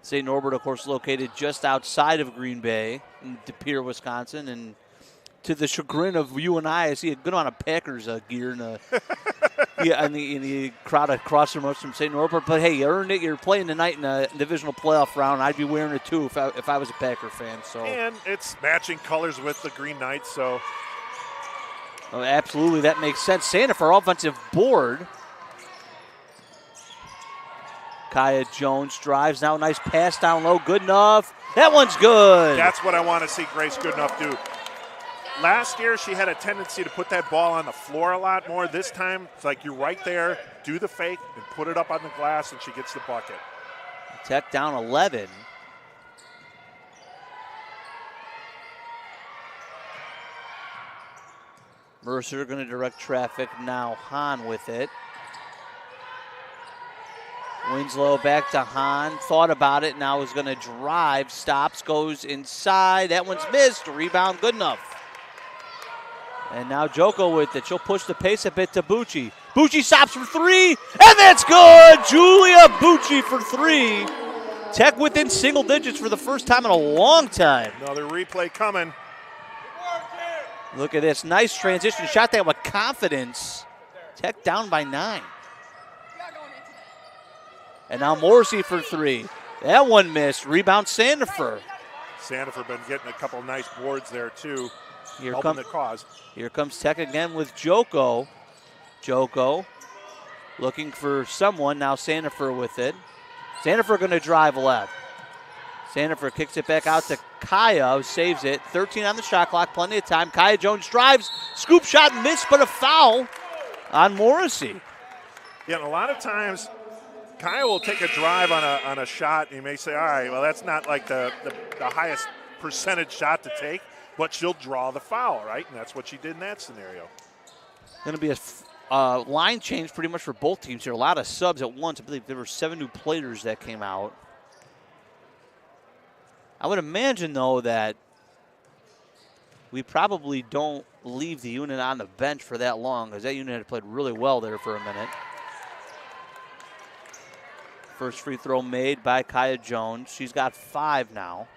St. Norbert, of course, located just outside of Green Bay in De Pere, Wisconsin. And to the chagrin of you and I see a good amount of Packers gear in the crowd across from us from St. Norbert. But, hey, you earned it. You're playing tonight in a divisional playoff round. I'd be wearing it, too, if I was a Packer fan. So. And it's matching colors with the Green Knights, so. Oh, absolutely, that makes sense. Santa for offensive board. Kaya Jones drives now. Nice pass down low. Good enough. That one's good. That's what I want to see Grace Goodenough do. Last year, she had a tendency to put that ball on the floor a lot more. This time, it's like you're right there, do the fake, and put it up on the glass, and she gets the bucket. Tech down 11. Mercer going to direct traffic. Now Hahn with it. Winslow back to Hahn. Thought about it. Now is going to drive. Stops. Goes inside. That one's missed. Rebound good enough. And now Joko with it. She'll push the pace a bit to Bucci. Bucci stops for 3. And that's good. Julia Bucci for 3. Tech within single digits for the first time in a long time. Another replay coming. Look at this. Nice transition. Shot that with confidence. Tech down by 9. And now Morrissey for 3. That one missed. Rebound Sandifer. Sandifer been getting a couple nice boards there too. Here helping the cause. Here comes Tech again with Joko. Joko looking for someone. Now Sandifer with it. Sandifer going to drive left. Sandifer kicks it back out to Kaya, who saves it. 13 on the shot clock, plenty of time. Kaya Jones drives, scoop shot missed, but a foul on Morrissey. Yeah, and a lot of times Kaya will take a drive on a shot, and you may say, all right, well, that's not like the highest percentage shot to take, but she'll draw the foul, right? And that's what she did in that scenario. Going to be a line change pretty much for both teams here. A lot of subs at once. I believe there were 7 new players that came out. I would imagine, though, that we probably don't leave the unit on the bench for that long, because that unit had played really well there for a minute. First free throw made by Kaya Jones. She's got 5 now.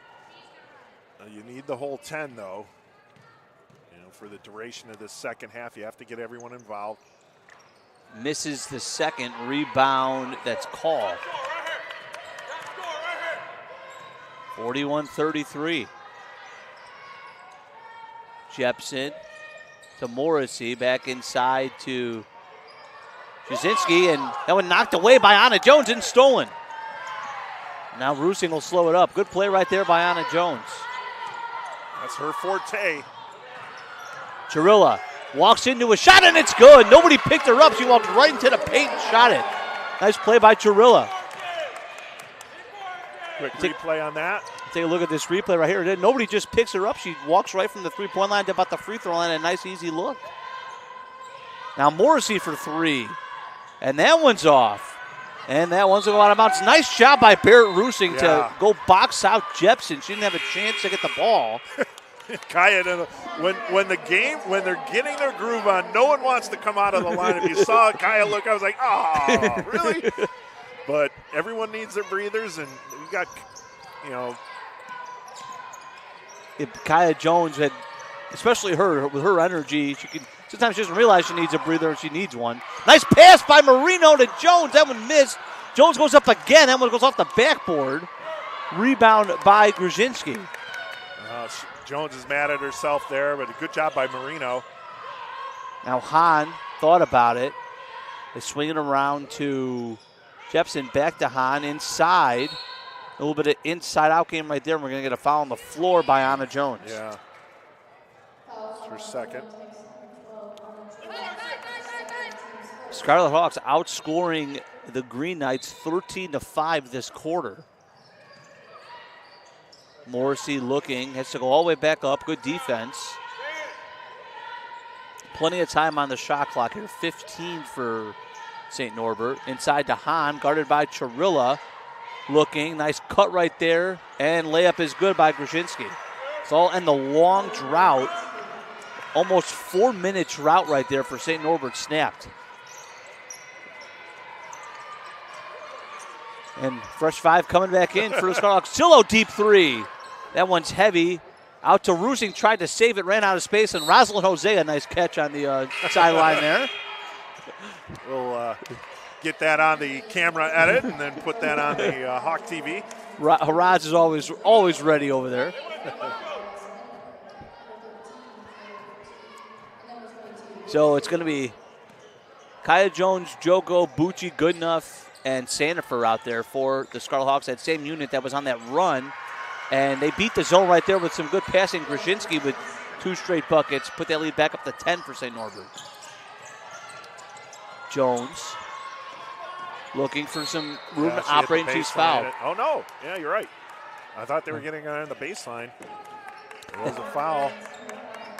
You need the whole 10, though. For the duration of this second half, you have to get everyone involved. Misses the second rebound that's called. 41-33. Jepson to Morrissey, back inside to Jasinski, and that one knocked away by Anna Jones and stolen. Now Rusing will slow it up. Good play right there by Anna Jones. That's her forte. Chirilla walks into a shot, and it's good. Nobody picked her up. She walked right into the paint and shot it. Nice play by Chirilla. Quick replay on that. Take a look at this replay right here. Nobody just picks her up. She walks right from the three-point line to about the free throw line. A nice, easy look. Now Morrissey for 3. And that one's off. And that one's out of bounds. Nice job by Barrett Rusing to go box out Jepson. She didn't have a chance to get the ball. Kaya, when they're getting their groove on, no one wants to come out of the line. If you saw Kaya look, I was like, oh, really? But everyone needs their breathers, and we've got, If Kaya Jones had, especially her, with her energy, sometimes she doesn't realize she needs a breather and she needs one. Nice pass by Marino to Jones. That one missed. Jones goes up again. That one goes off the backboard. Rebound by Grzinski. Jones is mad at herself there, but a good job by Marino. Now Hahn thought about it. They swing it around to Jepson, back to Hahn, inside. A little bit of inside-out game right there, and we're going to get a foul on the floor by Anna Jones. Yeah. It's her second. Scarlet Hawks outscoring the Green Knights 13-5 this quarter. Morrissey looking, has to go all the way back up. Good defense. Plenty of time on the shot clock here. 15 for St. Norbert. Inside to Hahn, guarded by Chirilla. Looking, nice cut right there. And layup is good by Grzinski. It's all in the long drought. Almost 4-minute drought right there for St. Norbert snapped. And fresh 5 coming back in for the Scarlet Hawks. Sillo deep 3. That one's heavy. Out to Rusing, tried to save it, ran out of space, and Rosalind Jose, a nice catch on the sideline there. We'll get that on the camera edit and then put that on the Hawk TV. Haraz is always ready over there. So it's going to be Kaya Jones, Joko, Bucci, Goodenough, and Sandifer out there for the Scarlet Hawks, that same unit that was on that run. And they beat the zone right there with some good passing. Grzinski with 2 straight buckets, put that lead back up to 10 for St. Norbert. Jones looking for some room to operate, and she's fouled. Oh, no. Yeah, you're right. I thought they were getting on the baseline. It was a foul.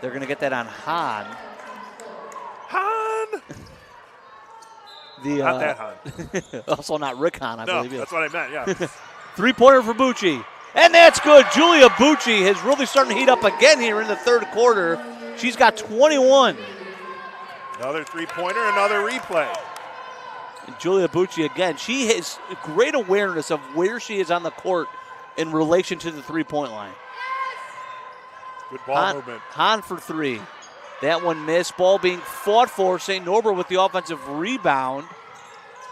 They're going to get that on Hahn. Hahn! Not that Hahn. Also not Rick Hahn, I believe. No, that's what I meant, yeah. 3-pointer for Bucci. And that's good. Julia Bucci is really starting to heat up again here in the third quarter. She's got 21. Another 3-pointer, another replay. And Julia Bucci again. She has great awareness of where she is on the court in relation to the 3-point line. Good ball movement. Hahn for 3. That one missed. Ball being fought for. St. Norbert with the offensive rebound.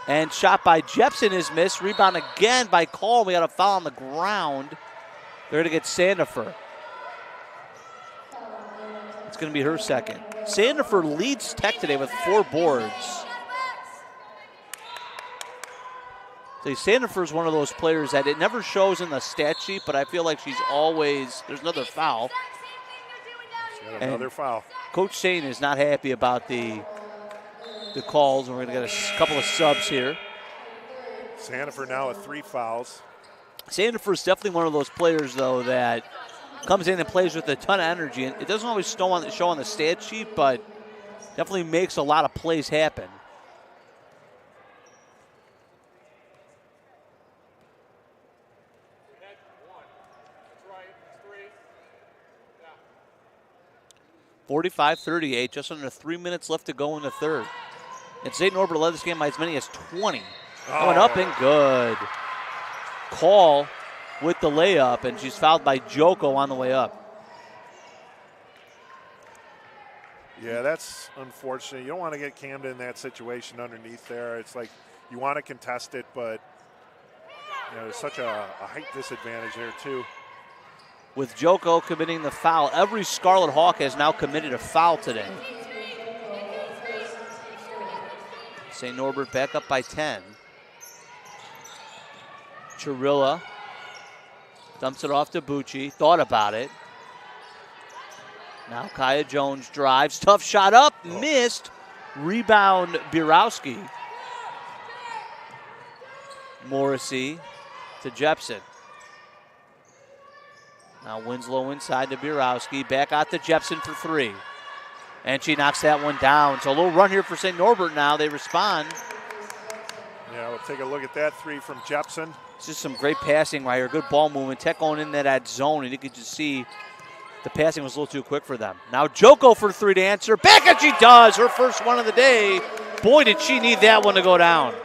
And shot by Jepson is missed. Rebound again by Call. We got a foul on the ground. They're going to get Sandifer. It's going to be her second. Sandifer leads Tech today with 4 boards. So Sandifer is one of those players that it never shows in the stat sheet, but I feel like she's always, there's another foul. Another foul. Coach Shane is not happy about the calls, and we're going to get a couple of subs here. Sandifer now with 3 fouls. Sandifer's definitely one of those players, though, that comes in and plays with a ton of energy. And it doesn't always show on the stat sheet, but definitely makes a lot of plays happen. (45-38), just under 3 minutes left to go in the third. And St. Norbert led this game by as many as 20. Going up and good. Call with the layup, and she's fouled by Joko on the way up. Yeah, that's unfortunate. You don't want to get Camden in that situation underneath there. It's like you want to contest it, but there's such a height disadvantage there too. With Joko committing the foul, every Scarlet Hawk has now committed a foul today. St. Norbert back up by 10. Chirilla dumps it off to Bucci. Thought about it. Now Kaya Jones drives. Tough shot up. Missed. Rebound Borowski. Morrissey to Jepson. Now Winslow inside to Borowski. Back out to Jepson for 3. And she knocks that one down. So a little run here for St. Norbert now. They respond. Yeah, we'll take a look at that 3 from Jepson. It's just some great passing right here. Good ball movement. Tech going in that zone, and you could just see the passing was a little too quick for them. Now Joko for 3 to answer. Back, and she does. Her first one of the day. Boy, did she need that one to go down.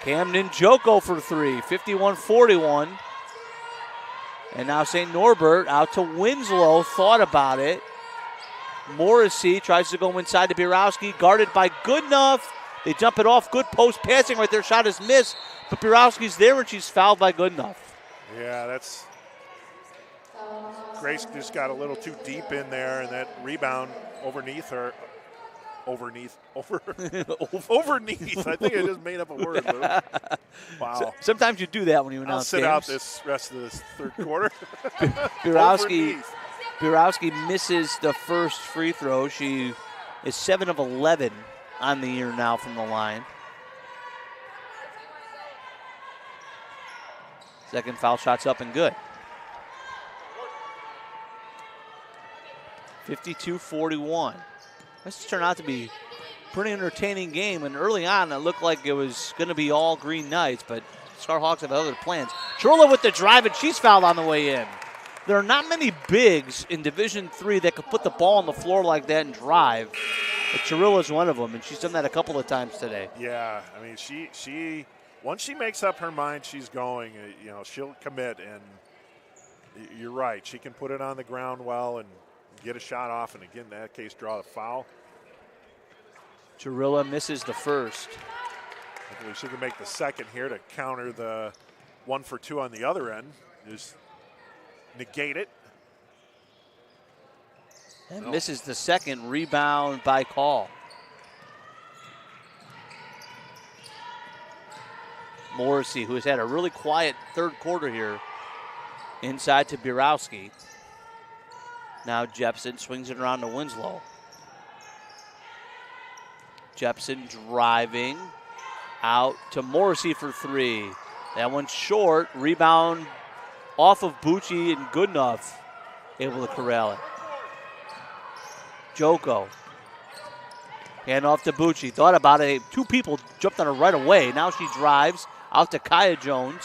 Camden Joko for 3. 51-41. And now St. Norbert out to Winslow. Thought about it. Morrissey tries to go inside to Borowski. Guarded by Goodenough. They jump it off. Good post passing right there. Shot is missed. But Borowski's there, and she's fouled by Goodenough. Yeah, that's... Grace just got a little too deep in there, and that rebound overneath her. Overneath. I think I just made up a word. Wow. Sometimes you do that when you announce I'll sit games. out this rest of this third quarter. Borowski misses the first free throw. She is 7 of 11 on the year now from the line. Second foul shot's up and good. 52-41. This turned out to be a pretty entertaining game, and early on it looked like it was going to be all Green Knights, but Scarhawks have other plans. Chirilla with the drive, and she's fouled on the way in. There are not many bigs in Division III that could put the ball on the floor like that and drive. But Chirilla's one of them, and she's done that a couple of times today. Yeah, I mean, she once she makes up her mind she's going, she'll commit, and you're right. She can put it on the ground well and get a shot off, and again, in that case, draw the foul. Chirilla misses the first. Hopefully she can make the second here to counter the 1 for 2 on the other end. Just negate it. And misses the second. Rebound by Call. Morrissey, who has had a really quiet third quarter here, inside to Borowski. Now Jepson swings it around to Winslow. Jepson driving out to Morrissey for 3. That one's short. Rebound off of Bucci, and Goodenough able to corral it. Joko. Hand off to Bucci. Thought about it. 2 people jumped on her right away. Now she drives out to Kaya Jones.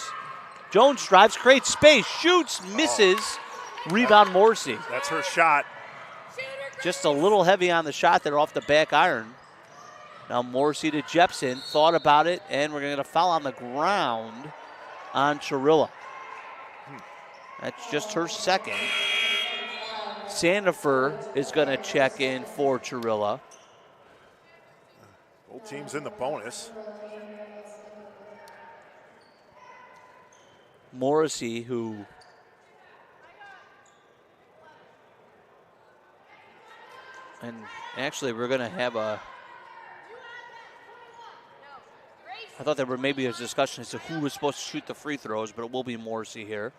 Jones drives, creates space, shoots, misses. Rebound Morrissey. That's her shot. Just a little heavy on the shot there off the back iron. Now Morrissey to Jepson. Thought about it, and we're going to get a foul on the ground on Chirilla. That's just her second. Sandifer is going to check in for Chirilla. Both teams in the bonus. Morrissey, who and actually we're going to have a, I thought there were maybe a discussion as to who was supposed to shoot the free throws, but it will be Morrissey here.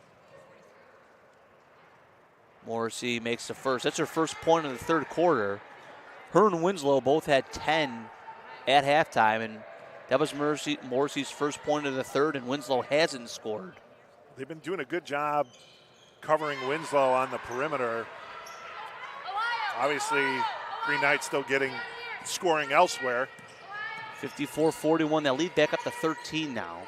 Morrissey makes the first. That's her first point in the third quarter. Her and Winslow both had 10 at halftime, and That was Morrissey's first point of the third, and Winslow hasn't scored. They've been doing a good job covering Winslow on the perimeter. Obviously, Green Knights still scoring elsewhere. 54-41. They'll lead back up to 13 now.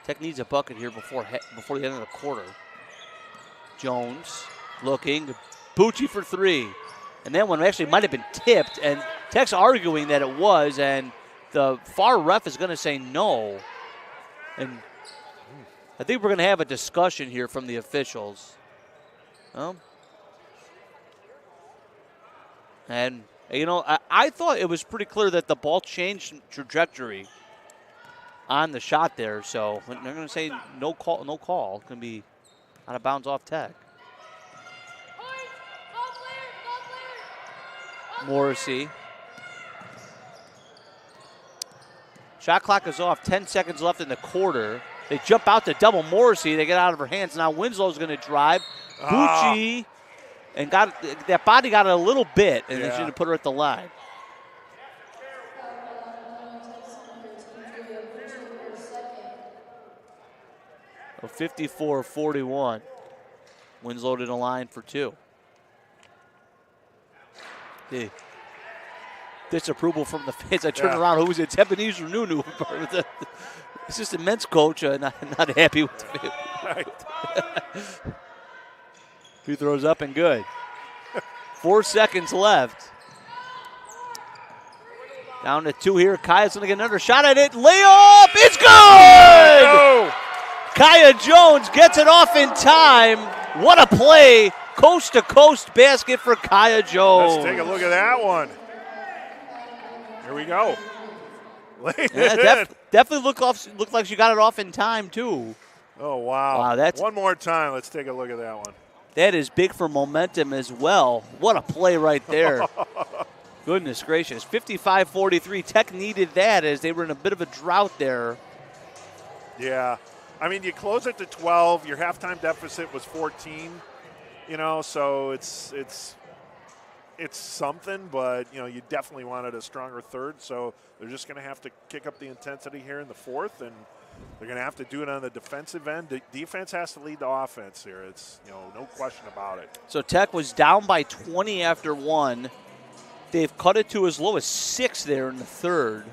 Tech needs a bucket here before the end of the quarter. Jones looking. Bucci for three. And that one actually might have been tipped, and Tech's arguing that it was, and the far ref is going to say no. And I think we're going to have a discussion here from the officials. And, you know, I thought it was pretty clear that the ball changed trajectory on the shot there. So they're going to say no call. No call. It's going to be out of bounds off Tech. Morrissey. Shot clock is off. 10 seconds left in the quarter. They jump out to double Morrissey. They get out of her hands. Now Winslow's going to drive. Bucci. And that body got it a little bit, and they should have put her at the line. So 54-41. Winslow to the line for two. The disapproval from the fans. I turned around. Who was it? Ebenezer Nunu, the assistant men's coach, not happy with the field. Right. Free throws up and good. 4 seconds left. Down to two here. Kaya's going to get another shot at it. Layup. It's good! Oh. Kaya Jones gets it off in time. What a play. Coast-to-coast basket for Kaya Jones. Let's take a look at that one. Here we go. Definitely looked like she got it off in time, too. Oh, wow. One more time. Let's take a look at that one. That is big for momentum as well. What a play right there. Goodness gracious. 55-43. Tech needed that as they were in a bit of a drought there. Yeah. I mean, you close it to 12. Your halftime deficit was 14. You know, so it's something, but, you know, you definitely wanted a stronger third. So they're just going to have to kick up the intensity here in the fourth, and they're going to have to do it on the defensive end. The defense has to lead the offense here. It's, you know, no question about it. So Tech was down by 20 after one. They've cut it to as low as 6 there in the third.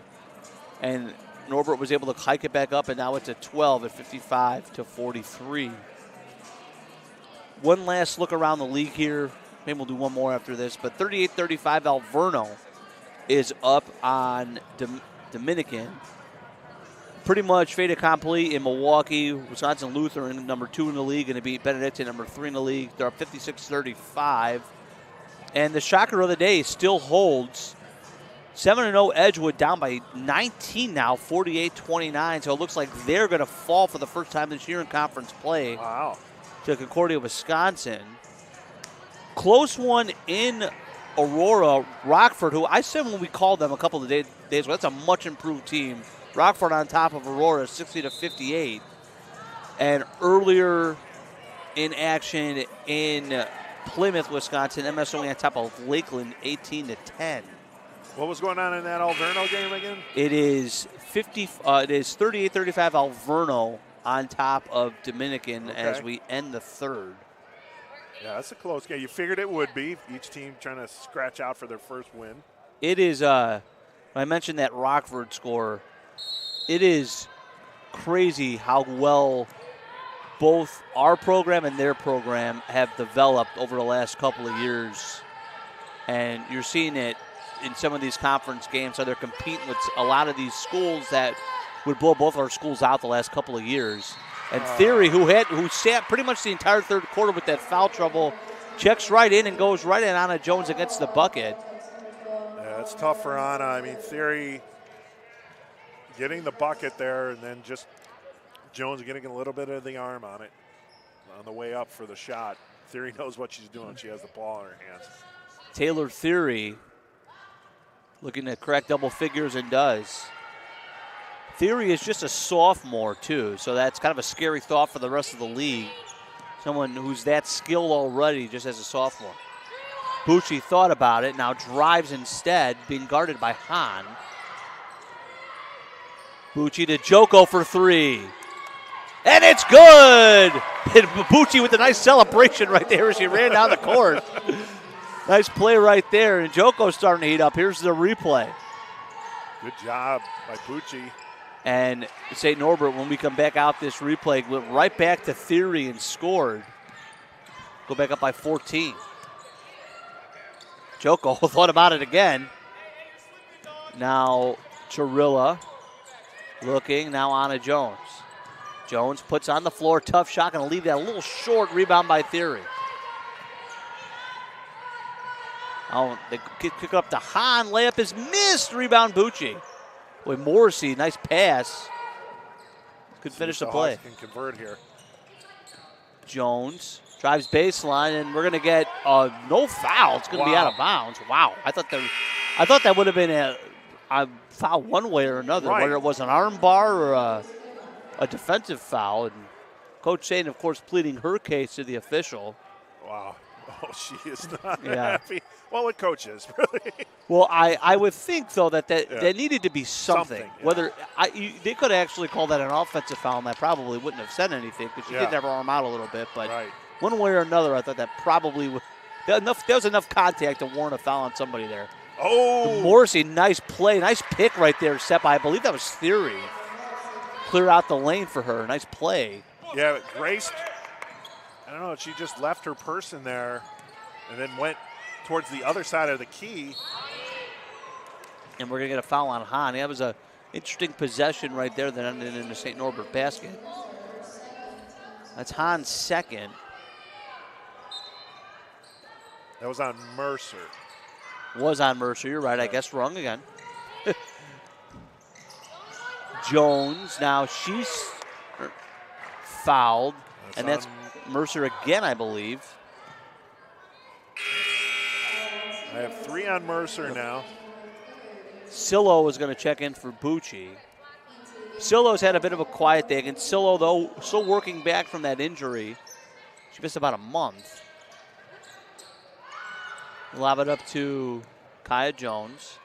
And Norbert was able to hike it back up, and now it's at 12 at 55-43. One last look around the league here. Maybe we'll do one more after this. But 38-35, Alverno is up on Dominican. Pretty much fait accompli in Milwaukee. Wisconsin Lutheran, number 2 in the league, going to beat Benedictine, number 3 in the league. They're up 56-35. And the shocker of the day still holds. 7-0 Edgewood down by 19 now, 48-29. So it looks like they're going to fall for the first time this year in conference play. Wow. To Concordia, Wisconsin. Close one in Aurora. Rockford, who I said when we called them a couple of days ago, that's a much improved team. Rockford on top of Aurora, 60-58. And earlier in action in Plymouth, Wisconsin, MSOE on top of Lakeland, 18-10. What was going on in that Alverno game again? It is 38-35 Alverno on top of Dominican as we end the third. Yeah, that's a close game. You figured it would be. Each team trying to scratch out for their first win. It is, I mentioned that Rockford score. It is crazy how well both our program and their program have developed over the last couple of years. And you're seeing it in some of these conference games, how they're competing with a lot of these schools that would blow both our schools out the last couple of years. And Theory, who sat pretty much the entire third quarter with that foul trouble, checks right in and goes right in. Anna Jones against the bucket. Yeah, it's tough for Anna. I mean, Theory getting the bucket there, and then just Jones getting a little bit of the arm on it on the way up for the shot. Theory knows what she's doing. She has the ball in her hands. Taylor Theory looking to crack double figures and does. Theory is just a sophomore, too, so that's kind of a scary thought for the rest of the league. Someone who's that skilled already just as a sophomore. Bucci thought about it, now drives instead, being guarded by Hahn. Bucci to Joko for 3. And it's good! And Bucci with a nice celebration right there as she ran down the court. Nice play right there. And Joko's starting to heat up. Here's the replay. Good job by Bucci. And St. Norbert, when we come back out this replay, went right back to theory and scored. Go back up by 14. Joko thought about it again. Now Chirilla looking. Now Anna Jones. Jones puts on the floor. Tough shot. Going to leave that a little short. Rebound by Theory. Oh, they kick it up to Hahn. Layup is missed. Rebound Bucci. Boy, Morrissey, nice pass. Could finish the play. Can convert here. Jones drives baseline, and we're going to get no foul. It's going to be out of bounds. Wow, I thought that would have been a foul one way or another, right. Whether it was an arm bar or a defensive foul. And Coach Shane, of course, pleading her case to the official. Wow. Oh, she is not happy. Well, what coach is, really. Well, I would think, though, that needed to be something. Yeah. Whether they could have actually called that an offensive foul, and that probably wouldn't have said anything because she did have her arm out a little bit. But one way or another, I thought that probably would. There was enough contact to warrant a foul on somebody there. Oh. Morrissey, nice play. Nice pick right there, set by, I believe that was Theory. Clear out the lane for her. Nice play. Yeah, but Grace, I don't know, she just left her person there and then went towards the other side of the key. And we're going to get a foul on Hahn. That was an interesting possession right there that ended in the St. Norbert basket. That's Hahn's second. That was on Mercer. Was on Mercer. You're right. I guess wrong again. Jones. Now she's fouled. And that's Mercer again, I believe. I have 3 on Mercer now. Sillo is going to check in for Bucci. Sillo's had a bit of a quiet day. And Sillo, though, still working back from that injury. She missed about a month. Lob it up to Kaya Jones.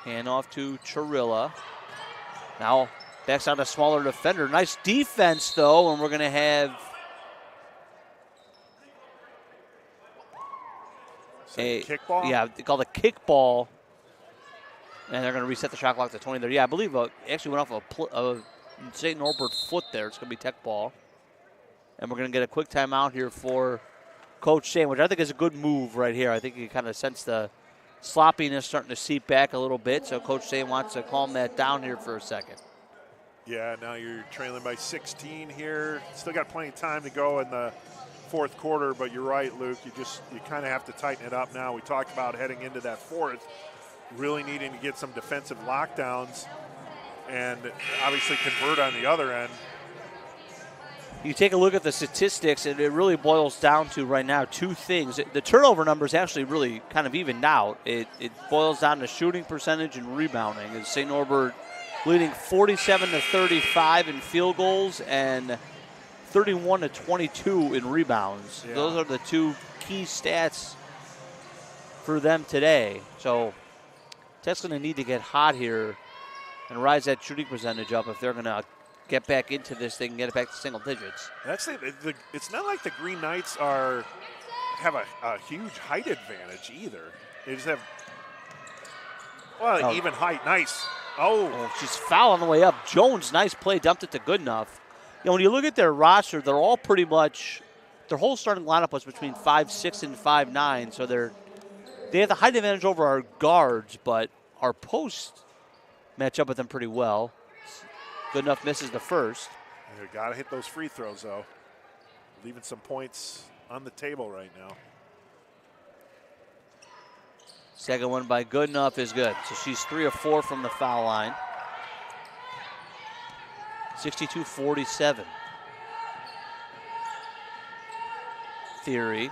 Hand off to Chirilla. Now backs out a smaller defender. Nice defense, though, and we're going to have a kickball? Yeah, they call it a kickball. And they're going to reset the shot clock to 20 there. Yeah, I believe actually went off a St. Norbert foot there. It's going to be tech ball. And we're going to get a quick timeout here for Coach Shane, which I think is a good move right here. I think you kind of sense the sloppiness starting to seep back a little bit. So Coach Shane wants to calm that down here for a second. Yeah, now you're trailing by 16 here. Still got plenty of time to go in the fourth quarter, but you're right, Luke. You kind of have to tighten it up now. We talked about heading into that fourth, really needing to get some defensive lockdowns and obviously convert on the other end. You take a look at the statistics, and it really boils down to right now 2 things. The turnover numbers actually really kind of evened out. It boils down to shooting percentage and rebounding. As St. Norbert leading 47-35 in field goals and 31-22 in rebounds. Yeah. Those are the 2 key stats for them today. So Tech's going to need to get hot here and rise that shooting percentage up if they're going to get back into this thing and get it back to single digits. That's it's not like the Green Knights have a huge height advantage either. They just have even height. Nice. Oh, she's fouled on the way up. Jones, nice play, dumped it to Goodenough. You know, when you look at their roster, they're all pretty much, their whole starting lineup was between 5'6" and 5'9", so they have the height advantage over our guards, but our posts match up with them pretty well. Goodenough misses the first. You got to hit those free throws, though. Leaving some points on the table right now. Second one by Goodenough is good. So she's 3 of 4 from the foul line. 62-47. Theory.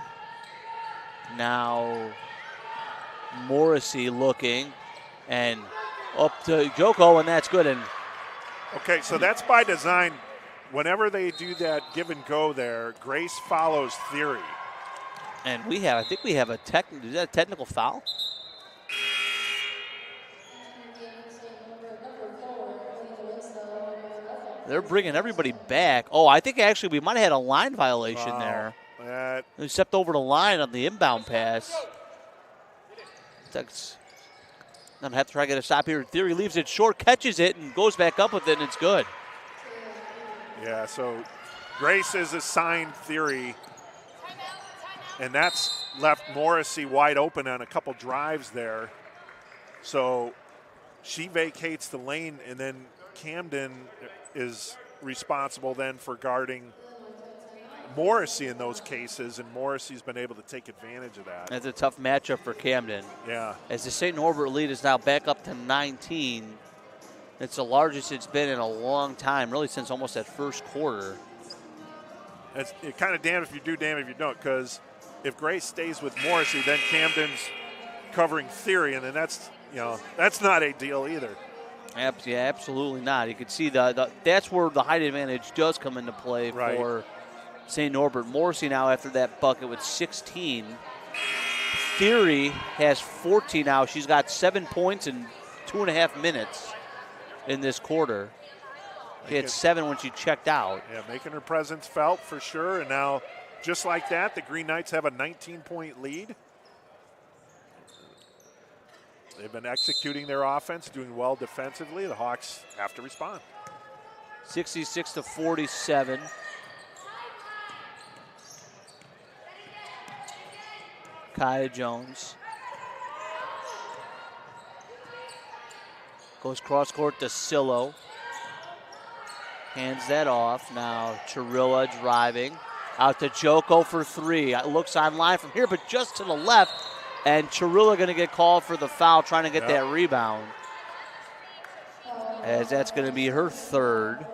Now Morrissey looking. And up to Joko, and that's good. And okay, so that's by design. Whenever they do that give and go there, Grace follows Theory. And I think we have is that a technical foul? They're bringing everybody back. Oh, I think actually we might have had a line violation there. They stepped over the line on the inbound pass. That's going to have to try to get a stop here. Theory leaves it short, catches it, and goes back up with it, and it's good. Yeah, so Grace is assigned Theory, and that's left Morrissey wide open on a couple drives there. So she vacates the lane, and then Camden is responsible then for guarding Morrissey in those cases, and Morrissey's been able to take advantage of that. That's a tough matchup for Camden. Yeah. As the St. Norbert lead is now back up to 19. It's the largest it's been in a long time, really since almost that first quarter. It's kind of damn if you do, damn if you don't, because if Grace stays with Morrissey, then Camden's covering Theory, and then that's not ideal either. Yeah, absolutely not. You can see that's where the height advantage does come into play for St. Norbert. Morrissey now after that bucket with 16. Theory has 14 now. She's got 7 points in 2.5 minutes in this quarter. She had 7 when she checked out. Yeah, making her presence felt for sure. And now, just like that, the Green Knights have a 19-point lead. They've been executing their offense, doing well defensively. The Hawks have to respond. 66-47. Kaya Jones goes cross court to Sillo. Hands that off. Now Chirilla driving. Out to Joko for 3. Looks online from here, but just to the left. And Chirilla going to get called for the foul, trying to get that rebound. As that's going to be her 3rd.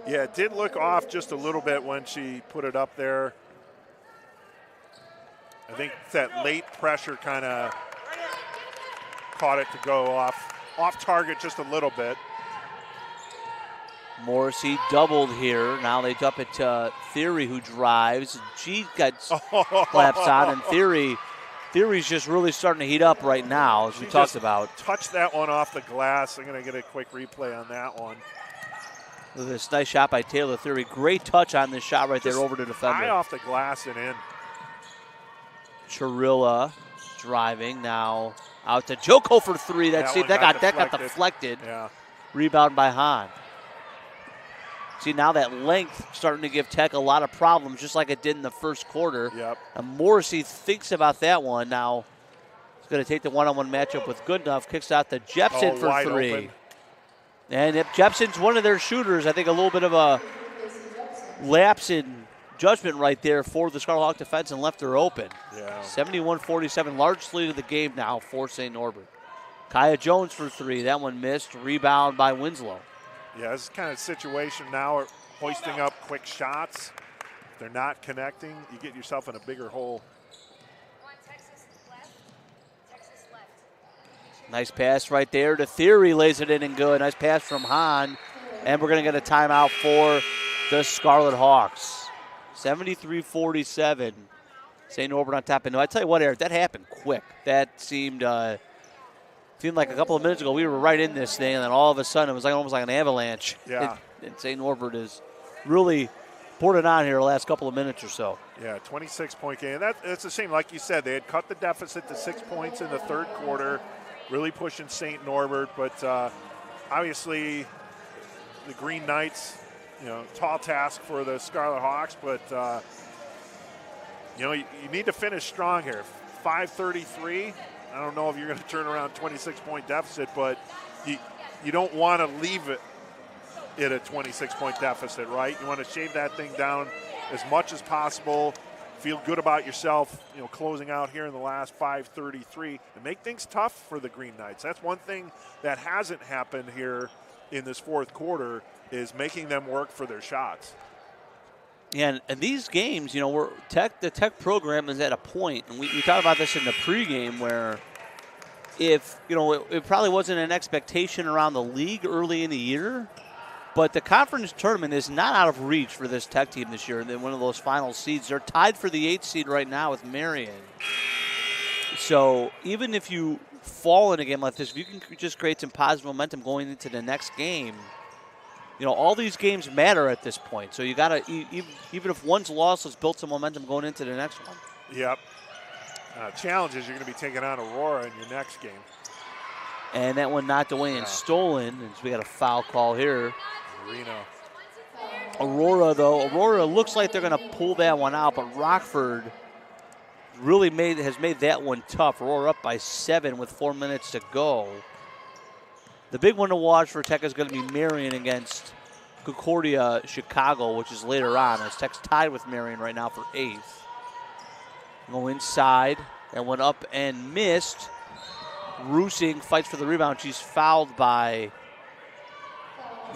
Yeah, it did look off just a little bit when she put it up there. I think that late pressure kind of caught it to go off target just a little bit. Morrissey doubled here. Now they dump it to Theory, who drives. She got claps on, and Theory's just really starting to heat up right now, as we talked about. Touched that one off the glass. I'm going to get a quick replay on that one. This nice shot by Taylor Theory. Great touch on this shot right there over the defender. High off the glass and in. Chirilla driving now out to Joko for 3. That got deflected. Yeah. Rebound by Hahn. See, now that length starting to give Tech a lot of problems, just like it did in the first quarter. Yep. And Morrissey thinks about that one. Now he's going to take the one-on-one matchup with Goodenough. Kicks out to Jepson for 3. Open. And if Jepson's one of their shooters, I think a little bit of a lapse in judgment right there for the Scarlet Hawk defense and left her open. Yeah. 71-47, largest lead of the game now for St. Norbert. Kaya Jones for 3. That one missed. Rebound by Winslow. Yeah, this is kind of situation now, hoisting up quick shots. If they're not connecting, you get yourself in a bigger hole. Nice pass right there to Theory, lays it in and good. Nice pass from Hahn. And we're going to get a timeout for the Scarlet Hawks. 73-47. St. Norbert on top. And I tell you what, Eric, that happened quick. That seemed like a couple of minutes ago we were right in this thing, and then all of a sudden it was almost like an avalanche. Yeah. And St. Norbert is really poured it on here the last couple of minutes or so. Yeah, 26-point game. That's a shame. Like you said, they had cut the deficit to 6 points in the third quarter, really pushing St. Norbert. But obviously the Green Knights, tall task for the Scarlet Hawks. But, you need to finish strong here. 5:33. I don't know if you're going to turn around 26-point deficit, but you don't want to leave it at a 26-point deficit, right? You want to shave that thing down as much as possible, feel good about yourself, closing out here in the last 5:33, and make things tough for the Green Knights. That's one thing that hasn't happened here in this fourth quarter, is making them work for their shots. Yeah, and these games, the Tech program is at a point, and we talked about this in the pregame, where if, it probably wasn't an expectation around the league early in the year, but the conference tournament is not out of reach for this Tech team this year. They're one of those final seeds. They're tied for the 8th seed right now with Marion. So even if you fall in a game like this, if you can just create some positive momentum going into the next game, all these games matter at this point. So you got to, even if one's lost, let's build some momentum going into the next one. Yep. Challenge is you're going to be taking on Aurora in your next game. And that one knocked away and stolen. And so we got a foul call here. Marino. Aurora looks like they're going to pull that one out, but Rockford really has made that one tough. Aurora up by 7 with 4 minutes to go. The big one to watch for Tech is going to be Marion against Concordia Chicago, which is later on, as Tech's tied with Marion right now for 8th. Go inside. That went up and missed. Rusing fights for the rebound. She's fouled by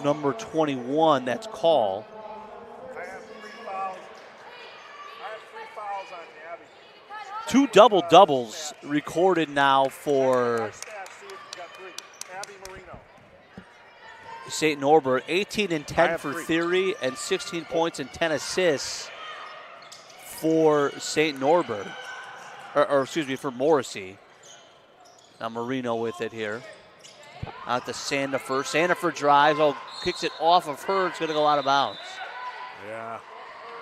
number 21. That's Call. I have 3 fouls. On Abby. 2 double-doubles recorded now for Abby Marino. St. Norbert. 18 and 10 for Theory and 16 points and 10 assists for St. Norbert. Or excuse me, for Morrissey. Now Marino with it here. Out to Sandifer. Sandifer drives. Kicks it off of her. It's going to go out of bounds. Yeah.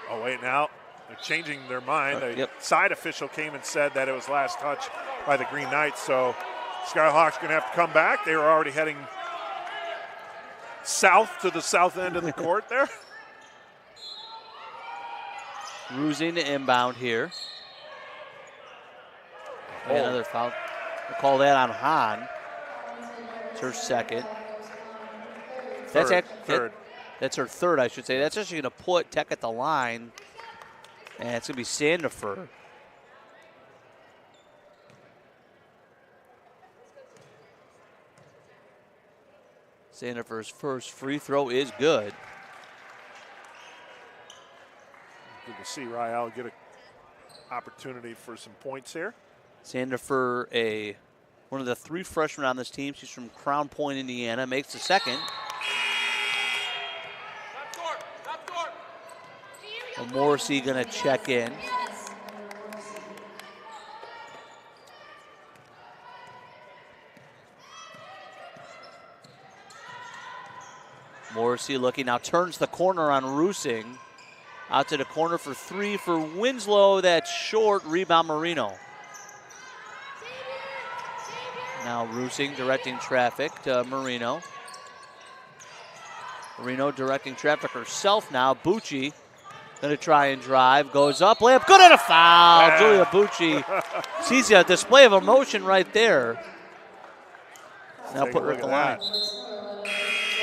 Oh, wait, now they're changing their mind. The side official came and said that it was last touch by the Green Knights. So Skyhawks going to have to come back. They were already heading south to the south end of the court there. Rusing to inbound here. Another foul. We'll call that on Hahn. It's her second. Third. That's her third, I should say. That's actually going to put Tech at the line. And it's going to be Sandifer. Sandifer's first free throw is good. Good to see Rael get an opportunity for some points here. Sandifer, one of the 3 freshmen on this team. She's from Crown Point, Indiana. Makes the second. Well, Morrissey going to check in. Morrissey looking now, turns the corner on Rusing. Out to the corner for 3 for Winslow. That's short. Rebound Marino. Now Rusing directing traffic to Marino. Marino directing traffic herself now. Bucci going to try and drive. Goes up. Layup. Good and a foul. Yeah. Julia Bucci sees a display of emotion right there. Now put her at the line.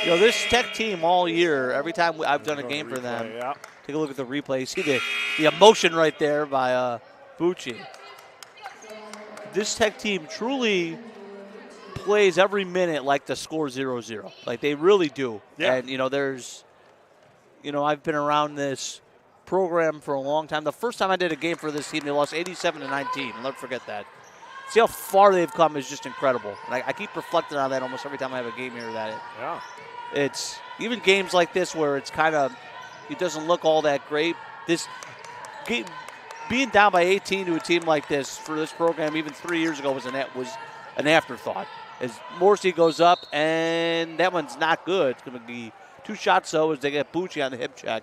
This Tech team all year, every time I've done a game for them, take a look at the replay. See the emotion right there by Bucci. This Tech team truly plays every minute like the score 0-0. Like they really do. Yeah. And, I've been around this program for a long time. The first time I did a game for this team, they lost 87-19. I'll never forget that. See how far they've come is just incredible. And I keep reflecting on that almost every time I have a game here. It's even games like this where it's kind of, it doesn't look all that great. This game, being down by 18 to a team like this for this program even 3 years ago was an afterthought. As Morrissey goes up, and that one's not good. It's going to be 2 shots, though, as they get Bucci on the hip check.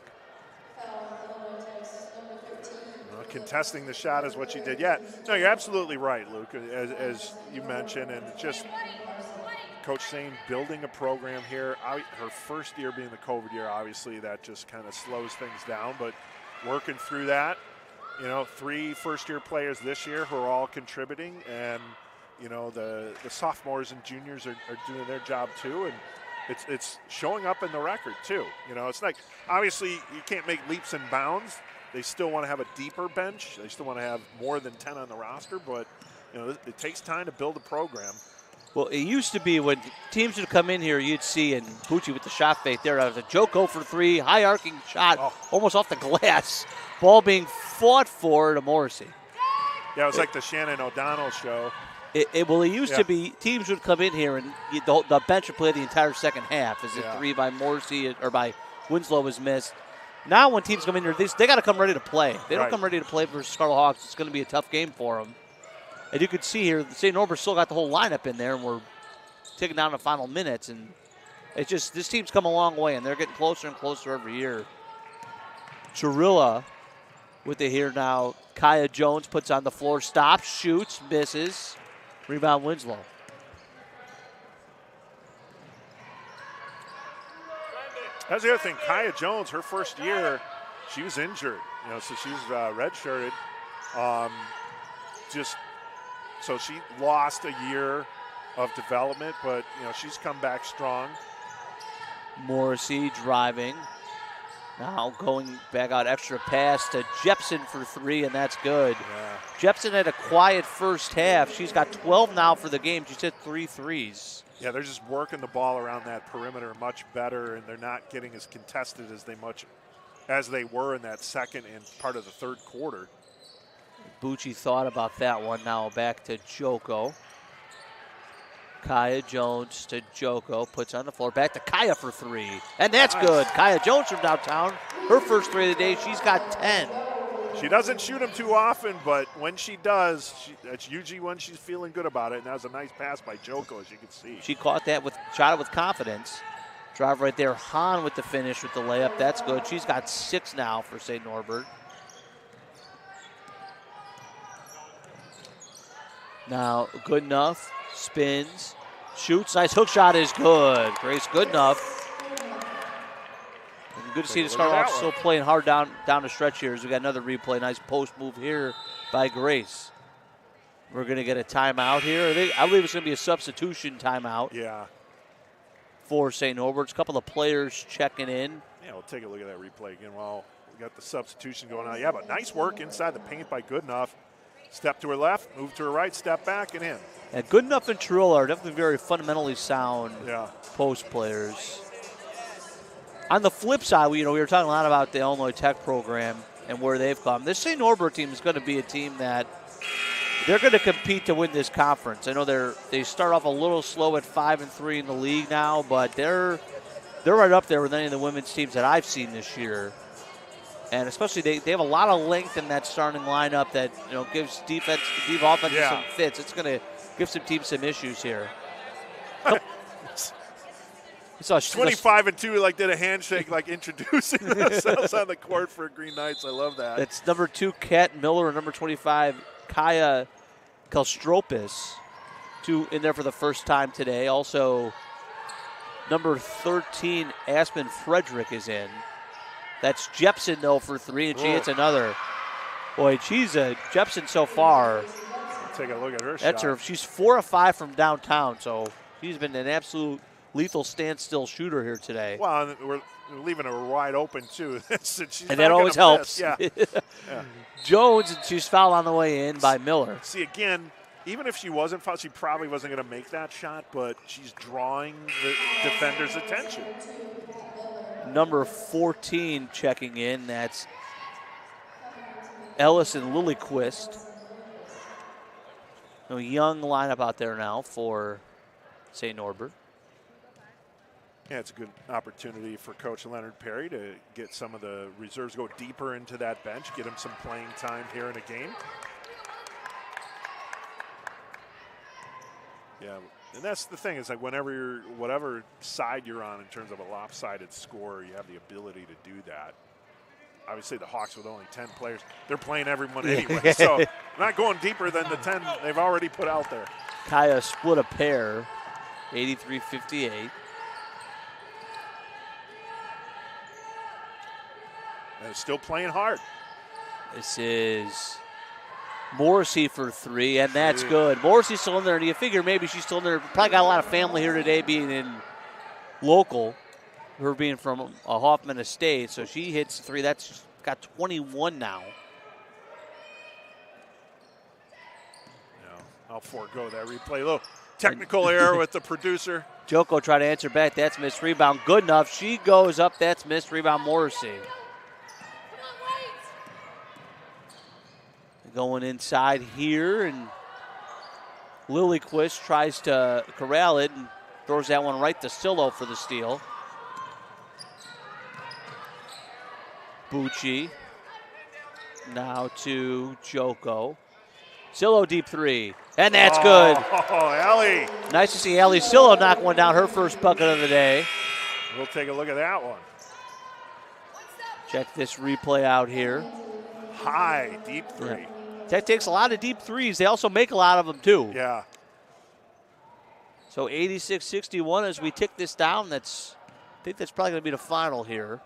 Contesting the shot is what she did. Yeah, no, you're absolutely right, Luke, as you mentioned, and just Coach Sane building a program here. Her first year being the COVID year, obviously that just kind of slows things down, but working through that, 3 first-year players this year who are all contributing, and the sophomores and juniors are doing their job too, and it's showing up in the record too. It's like, obviously you can't make leaps and bounds. They still want to have a deeper bench. They still want to have more than 10 on the roster, but it takes time to build a program. Well, it used to be when teams would come in here, you'd see, and Bucci with the shot fake there, a Joko for 3, high arcing shot, almost off the glass. Ball being fought for to Morrissey. Yeah, it was like the Shannon O'Donnell show. It used to be teams would come in here and the bench would play the entire second half as a 3 by Morrissey or by Winslow was missed. Now when teams come in here, they got to come ready to play. They don't come ready to play versus Scarlet Hawks. It's going to be a tough game for them. And you could see here, St. Norbert still got the whole lineup in there, and we're taking down the final minutes. And It's just this team's come a long way, and they're getting closer and closer every year. Chirilla with it here now. Kaya Jones puts on the floor, stops, shoots, misses. Rebound Winslow. That's the other thing. Kaya Jones, her first year, she was injured. So she's redshirted. So she lost a year of development, but she's come back strong. Morrissey driving. Now going back out, extra pass to Jepson for 3, and that's good. Yeah. Jepson had a quiet first half. She's got 12 now for the game. She's hit 3 threes. Yeah, they're just working the ball around that perimeter much better, and they're not getting as contested as they were in that second and part of the third quarter. Bucci thought about that one. Now back to Joko. Kaya Jones to Joko, puts on the floor. Back to Kaya for 3, and that's nice. good. Kaya Jones from downtown. Her first 3 of the day. She's got 10. She doesn't shoot them too often, but when she does, that's usually when she's feeling good about it. And that was a nice pass by Joko, as you can see. She caught that shot it with confidence. Drive right there. Hahn with the finish with the layup. That's good. She's got 6 now for St. Norbert. Now, good enough. Spins. Shoots. Nice hook shot is good. Grace, good enough. And good to see the Scarhawks still playing hard down the stretch here as we got another replay. Nice post move here by Grace. We're going to get a timeout here. I believe it's going to be a substitution timeout. Yeah. For St. Norbert's. A couple of players checking in. Yeah, we'll take a look at that replay again while we got the substitution going on. Yeah, but nice work inside the paint by Goodenough. Step to her left, move to her right, step back, and in. And Goodenough and Chirilla are definitely very fundamentally sound post players. On the flip side, we were talking a lot about the Illinois Tech program and where they've come. This St. Norbert team is going to be a team that they're going to compete to win this conference. I know they start off a little slow at 5-3 in the league now, but they're right up there with any of the women's teams that I've seen this year. And especially they have a lot of length in that starting lineup that gives deep offense some fits. It's going to give some teams some issues here. 25-2 did a handshake introducing themselves on the court for Green Knights. I love that. It's number 2 Kat Miller and number 25 Kaya Kalstropis, 2 in there for the first time today. Also number 13 Aspen Frederick is in. That's Jepson, though, for 3, and she hits another. Boy, Jepson so far. Take a look at her shot. She's 4 of 5 from downtown, so she's been an absolute lethal standstill shooter here today. Well, we're leaving her wide open, too. And that always helps. Yeah. Jones, and she's fouled on the way in by Miller. See, again, even if she wasn't fouled, she probably wasn't going to make that shot, but she's drawing the defender's attention. Number 14 checking in. That's Ellison Lillyquist. A young lineup out there now for St. Norbert. Yeah, it's a good opportunity for Coach Leonard Perry to get some of the reserves, go deeper into that bench, get them some playing time here in a game. Yeah, and that's the thing, is whenever whatever side you're on in terms of a lopsided score, you have the ability to do that. Obviously, the Hawks with only 10 players, they're playing everyone anyway. So not going deeper than the 10 they've already put out there. Kaya split a pair, 83-58. And still playing hard. This is Morrissey for 3, and that's good. Morrissey's still in there, and you figure maybe she's still in there. Probably got a lot of family here today being in local. Her being from Hoffman Estate, so she hits 3. That's got 21 now. I'll forego that replay. A little technical error with the producer. Joko tried to answer back. That's missed rebound. Good enough. She goes up. That's missed rebound. Morrissey. Going inside here, and Lillyquist tries to corral it and throws that one right to Sillo for the steal. Bucci now to Joko. Sillo deep 3, and that's good. Oh, Allie. Nice to see Allie Sillo knock one down, her first bucket of the day. We'll take a look at that one. Check this replay out here. High, deep three. Yeah. Tech takes a lot of deep threes. They also make a lot of them, too. Yeah. So 86-61 as we tick this down. I think that's probably going to be the final here.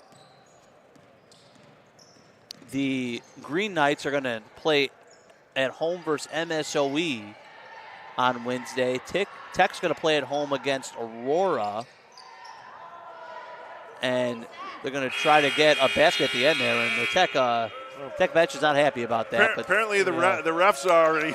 The Green Knights are going to play at home versus MSOE on Wednesday. Tech's going to play at home against Aurora. And they're going to try to get a basket at the end there. And the Tech bench is not happy about that. But apparently the refs already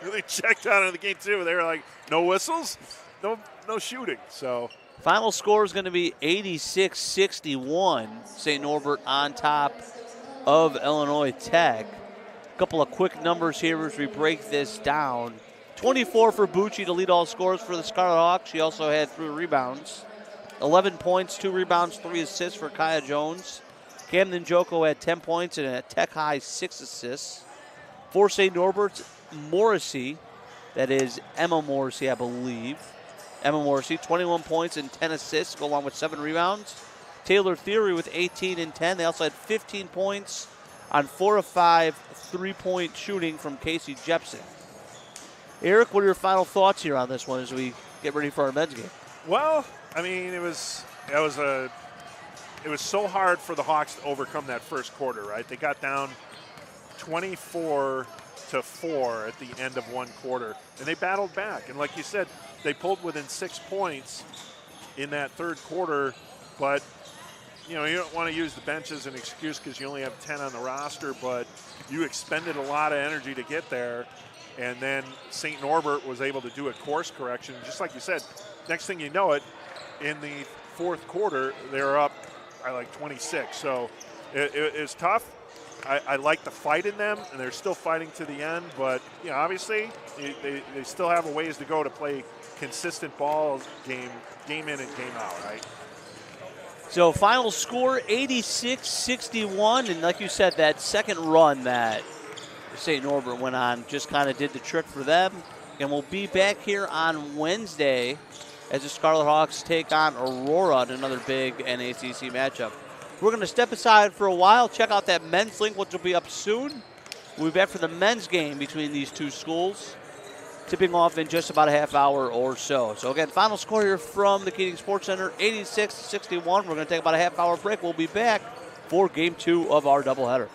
really checked out of the game, too. They were like, no whistles, no shooting. So final score is going to be 86-61. St. Norbert on top of Illinois Tech. A couple of quick numbers here as we break this down. 24 for Bucci to lead all scores for the Scarlet Hawks. She also had 3 rebounds. 11 points, 2 rebounds, 3 assists for Kaya Jones. Camden Joko had 10 points and a Tech high 6 assists. For St. Norbert, Morrissey, that is Emma Morrissey, I believe. Emma Morrissey, 21 points and 10 assists, go along with 7 rebounds. Taylor Theory with 18 and 10. They also had 15 points on 4 of 5 3-point shooting from Casey Jepson. Eric, what are your final thoughts here on this one as we get ready for our men's game? Well, I mean, it was so hard for the Hawks to overcome that first quarter, right? They got down 24-4 at the end of one quarter, and they battled back. And like you said, they pulled within 6 points in that third quarter, but you don't want to use the bench as an excuse because you only have 10 on the roster, but you expended a lot of energy to get there. And then St. Norbert was able to do a course correction. Just like you said, next thing you know it, in the fourth quarter, they're up by like 26. So it's tough. I like the fight in them, and they're still fighting to the end. But, obviously, they still have a ways to go to play consistent ball game in and game out, right? So final score, 86-61. And like you said, that second run that St. Norbert went on just kind of did the trick for them. And we'll be back here on Wednesday as the Scarlet Hawks take on Aurora in another big NACC matchup. We're going to step aside for a while, check out that men's link, which will be up soon. We'll be back for the men's game between these two schools, tipping off in just about a half hour or so. So again, final score here from the Keating Sports Center, 86-61. We're going to take about a half hour break. We'll be back for Game 2 of our doubleheader.